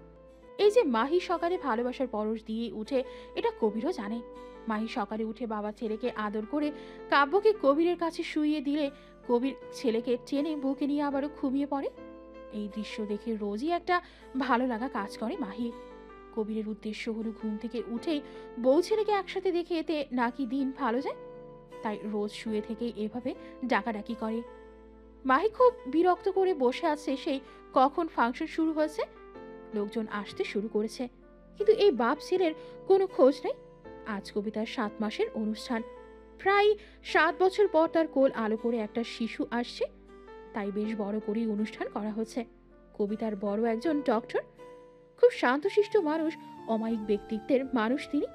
এই যে মাহি সকালে ভালোবাসার পরশ দিয়ে উঠে, এটা কবিরও জানে। মাহি সকালে উঠে বাবা ছেলেকে আদর করে কাব্যকে কবিরের কাছে শুইয়ে দিলে কবির ছেলেকে টেনে বুকে নিয়ে আবারও ঘুমিয়ে পড়ে। এই দৃশ্য দেখে রোজই একটা ভালো লাগা কাজ করে মাহি। কবিরের উদ্দেশ্য হলো ঘুম থেকে উঠেই বউ ছেলেকে একসাথে দেখে এতে নাকি দিন ভালো যায়, তাই রোজ শুয়ে থেকে এভাবে ডাকাডাকি করে। মাহি খুব বিরক্ত করে বসে আছে, সেই কখন ফাংশন শুরু হয়েছে, লোকজন আসতে শুরু করেছে, কিন্তু এই বাপ ছেলের কোনো খোঁজ নেই। আজ কবিতার 7 মাসের অনুষ্ঠান, প্রায় 7 বছর পর তার কোল আলো করে একটা শিশু আসছে, তাই বেশ বড় করেই অনুষ্ঠান করা হচ্ছে। কবিতার বড় একজন ডক্টর, খুব শান্তশিষ্ট মানুষ, অমায়িক ব্যক্তিত্বের মানুষ তিনি।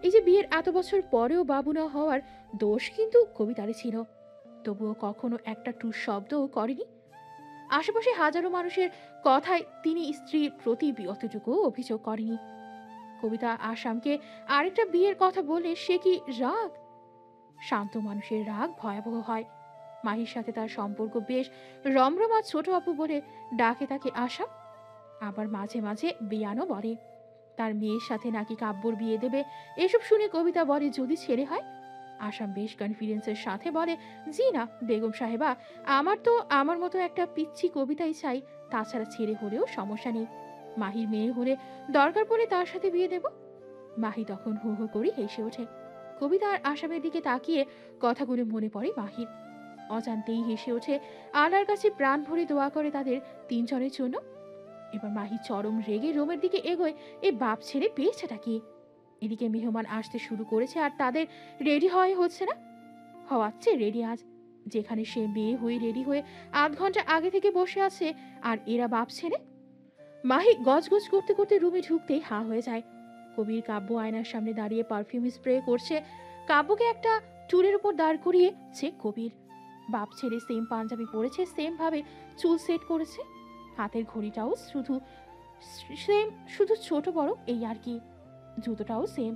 এই যে বিয়ের এত বছর পরেও বাবু না হওয়ার দোষ কিন্তু কবিতারই ছিল, তবুও কখনো একটা টুস শব্দও করেনি। আশেপাশে হাজারো মানুষের কথায় তিনি স্ত্রীর প্রতি অতটুকু অভিযোগ করেনি। কবিতা আসামকে আরেকটা বিয়ের কথা বলে সে কি রাগ? শান্ত মানুষের রাগ ভয়াবহ হয়। মাহির সাথে তার সম্পর্ক বেশ রমরমা, ছোট আপু বলে ডাকে তাকে আসাম। আবার মাঝে মাঝে বিয়ানও বলে। তার মেয়ের সাথে নাকি কাব্যর বিয়ে দেবে, এসব শুনে কবিতা বলে যদি ছেলে হয়। আসাম বেশ কনফিডেন্সের সাথে বলে, জি না বেগম সাহেবা, আমার তো আমার মতো একটা পিচ্ছি কবিতাই চাই, তাছাড়া ছেলে হলেও সমস্যা নেই, মাহির মেয়ে হলে দরকার পড়লে তার সাথে বিয়ে দেব। মাহি তখন হো হো করে হেসে ওঠে। কবিতা আর আসামের দিকে তাকিয়ে কথাগুলো মনে পড়ে মাহির। অজান্তেই হেসে ওঠে, আল্লাহর কাছে প্রাণ ভরে দোয়া করে তাদের 3 জনের জন্য। এবার মাহি চরম রেগে রুমের দিকে এগোয়, এ বাপ ছেড়ে পেয়েছেটা কি? এদিকে মেহমান আসতে শুরু করেছে আর তাদের রেডি হচ্ছে না। হওয়াচ্ছে রেডি আজ, যেখানে সে মেয়ে হয়ে রেডি হয়ে 8 ঘন্টা আগে থেকে বসে আছে, আর এরা বাপ ছেড়ে। মাহি গজগজ করতে করতে রুমে ঢুকতেই হা হয়ে যায়। কবির কাব্য আয়নার সামনে দাঁড়িয়ে পারফিউম স্প্রে করছে। কাব্যকে একটা টুলের উপর দাঁড় করিয়েছে কবির। বাপ ছেড়ে সেম পাঞ্জাবি পরেছে, সেম ভাবে চুল সেট করেছে, হাতের ঘড়িটাও সেম, শুধু ছোট বড় এই আর কি। জুতোটাও সেম।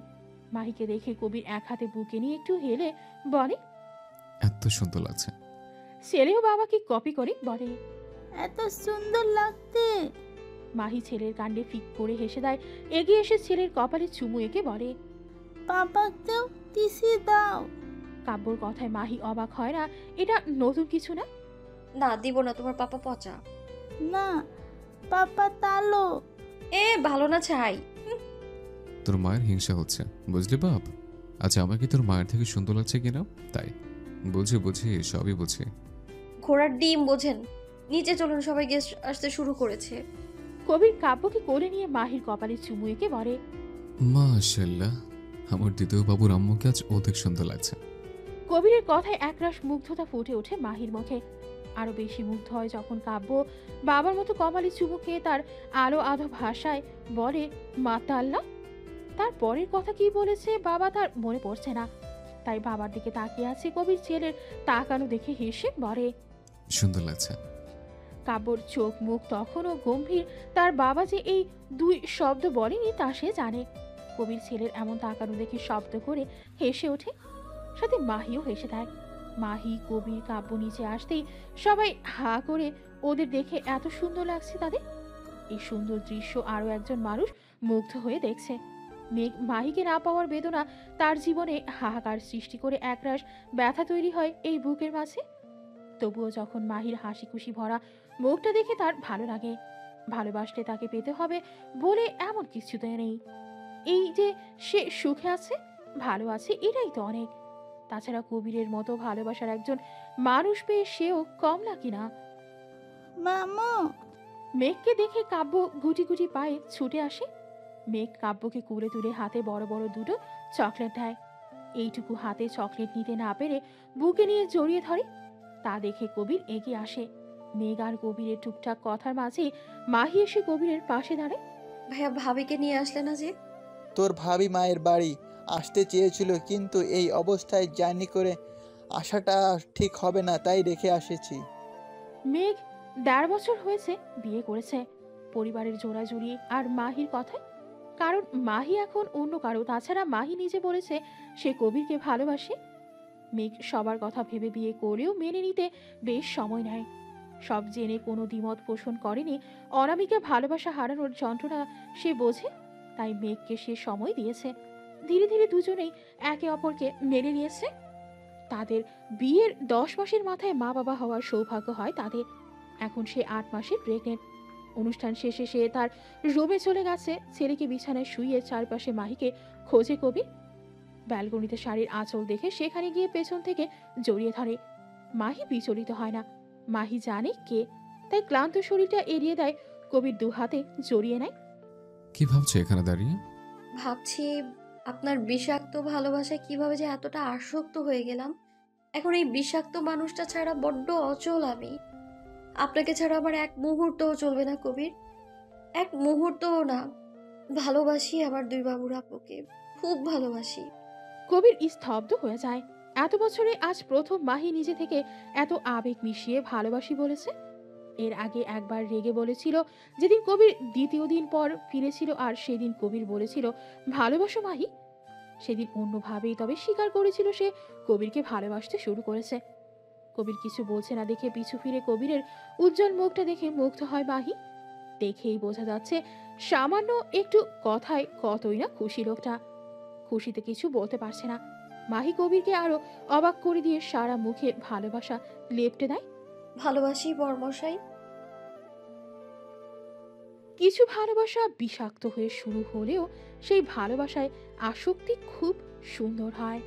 মাহিকে দেখে কবির এক হাতে বুকে নিয়ে একটু হেলে বলে, এত সুন্দর লাগছে। ছেলেও বাবাকে কপি করে বলে, এত সুন্দর লাগতে। মাহি ছেলের কাণ্ডে ফিক করে হেসে দেয়, এগিয়ে এসে ছেলের কপালে চুমু এঁকে বলে, পাপাকেও টিসি দাও। কাব্যর কথায় মাহি অবাক হয় না, এটা নতুন কিছু না। না দিব না, তোমার পাপা পচা। না পাপা তালো। ভালো না চাই। তোর মায়ের হিংসা হচ্ছে, বুঝলি বাপ? আচ্ছা আমাকে তোর মায়ের থেকে সুন্দর লাগছে কিনা তাই। বুঝি সবই বুঝি। ঘোড়ার ডিম বোঝেন। নিচে চলুন, সবাই গেস্ট আসতে শুরু করেছে। কবির কাব্যকে কোলে নিয়ে মাহির কপালে চুমু এঁকে বলে, মাশাআল্লাহ, আমার দ্বিতীয় বাবুর আম্মুকে আজ অধিক সুন্দর লাগছে। কবিরের কথায় একরাশ মুগ্ধতা ফুটে ওঠে মাহির মুখে। আরো বেশি মুগ্ধ হয় যখন কাব্য বাবার মতো কপালে চুমু খেয়ে তার আলো আধো ভাষায় বলে, মাতাল্লাহ। তার পরের কথা কি বলেছে বাবা তার মনে পড়ছে না, তাই বাবার দিকে তাকিয়ে আছে। কবির ছেলের তাকানো দেখে হেসে বলে, সুন্দর লাগছে। কাব্যর চোখ মুখ তখনও গম্ভীর। তার বাবা যে এই 2 শব্দ বলেনি তা সে জানে। কবির ছেলের এমন তাকানো দেখে শব্দ করে হেসে ওঠে, সাথে মাহিও হেসে দেয়। মাহি, কবির, কাব্য নিচে আসতেই সবাই হা করে ওদের দেখে এত সুন্দর লাগছে তাদের। এই সুন্দর দৃশ্য আরো একজন মানুষ মুগ্ধ হয়ে দেখছে। মেঘ মাহিকে না পাওয়ার বেদনা তার জীবনে হাহাকার সৃষ্টি করে একরাশ ব্যথা তৈরি হয় এই বুকের মাঝে। তবুও যখন মাহির হাসি খুশি ভরা মুখটা দেখে তার ভালো লাগে। ভালোবাসলে তাকে পেতে হবে বলে এমন কিছুতে নেই। এই যে সে সুখে আছে, ভালো আছে, এটাই তো অনেক। তাছাড়া কবিরের মতো ভালোবাসার একজন মানুষ পেয়ে সেও কম নাকি না। মামু। মেঘকে দেখে কাব্য গুটি গুটি পায়ে ছুটে আসে। মেঘ কাব্যকে কুলে তুলে হাতে বড় বড় 2টো চকলেট দেয়। এইটুকু হাতে চকলেট নিতে না পেরে বুকে নিয়ে জড়িয়ে ধরে। তা দেখে কবির এগিয়ে আসে। মেঘ আর কবিরের টুকটাক কথার মাঝে মাহি এসে কবিরের পাশে দাঁড়ায়। ভাইয়া ভাবিকে নিয়ে আসলে না যে? তোর ভাবি মায়ের বাড়ি আসতে চেয়েছিল, কিন্তু এই অবস্থায় জার্নি করে আসাটা ঠিক হবে না, তাই রেখে এসেছি। মেঘ ১.৫ বছর হয়েছে বিয়ে করেছে, পরিবারের জোড়াজুড়ি আর মাহির কথায়। কারণ মাহি এখন অন্য কারো। তাছাড়া মাহি নিজে বলেছে সে কবিরকে ভালোবাসে। মেঘ সবার কথা ভেবে বিয়ে করেও মেনে নিতে বেশ সময় নেয়। সব জেনে কোনো দ্বিমত পোষণ করেনি। অনামিকা ভালোবাসা হারানোর যন্ত্রণা সে বোঝে, তাই মেঘকে সে সময় দিয়েছে। ধীরে ধীরে দুজনেই একে অপরকে মেনে নিয়েছে। তাদের বিয়ের ১০ মাসের মাথায় মা বাবা হওয়ার সৌভাগ্য হয় তাদের। এখন সে ৮ মাসের প্রেগনেন্ট। অনুষ্ঠান শেষে সে তার রুমে চলে গেছে। ছেলেকে বিছানায় শুইয়ে চারপাশে মাহিকে খোঁজে কবির। ব্যালকনিতে শাড়ির আঁচল দেখে সেখানে গিয়ে পেছন থেকে জড়িয়ে ধরে। মাহি বিচলিত হয় না। মাহি জানে কে, তাই ক্লান্ত শরীরটা এড়িয়ে দেয়। কবির ২ হাতে জড়িয়ে নেয়। কি ভাবছো এখানে দাঁড়িয়ে? ভাবছি আপনার বিষাক্ত ভালোবাসায় কিভাবে যে এতটা আসক্ত হয়ে গেলাম। এখন এই বিষাক্ত মানুষটা ছাড়া বড্ড অচল আমি। আপনাকে ছাড়া আমার এক মুহূর্তও চলবে না কবির, এক মুহূর্তও না। ভালোবাসি আমার ২ বাবুর আপুকে, খুব ভালোবাসি। কবির স্তব্ধ হয়ে যায়। এত বছরে আজ প্রথম মাহি নিজে থেকে এত আবেগ মিশিয়ে ভালোবাসি বলেছে। এর আগে একবার রেগে বলেছিল যেদিন কবির দ্বিতীয় দিন পর ফিরেছিল, আর সেদিন কবির বলেছিল ভালোবাসো মাহি। সেদিন অন্যভাবেই তবে স্বীকার করেছিল সে কবিরকে ভালোবাসতে শুরু করেছে। কবির কিছু বলছে না দেখে পিছু ফিরে কবিরের উজ্জ্বল মুখটা দেখে মুগ্ধ হয় মাহি। দেখেই বোঝা যাচ্ছে সামান্য একটু কথায় কতই না খুশি লোকটা। খুশিতে কিছু বলতে পারছে না। মাহি কবিরকে আরো অবাক করে দিয়ে সারা মুখে ভালোবাসা লেপ্টে দেয়। ভালোবাসি বর্মশাই। কিছু ভালোবাসা বিষাক্ত হয়ে শুরু হলেও সেই ভালোবাসায় আসক্তি খুব সুন্দর হয়।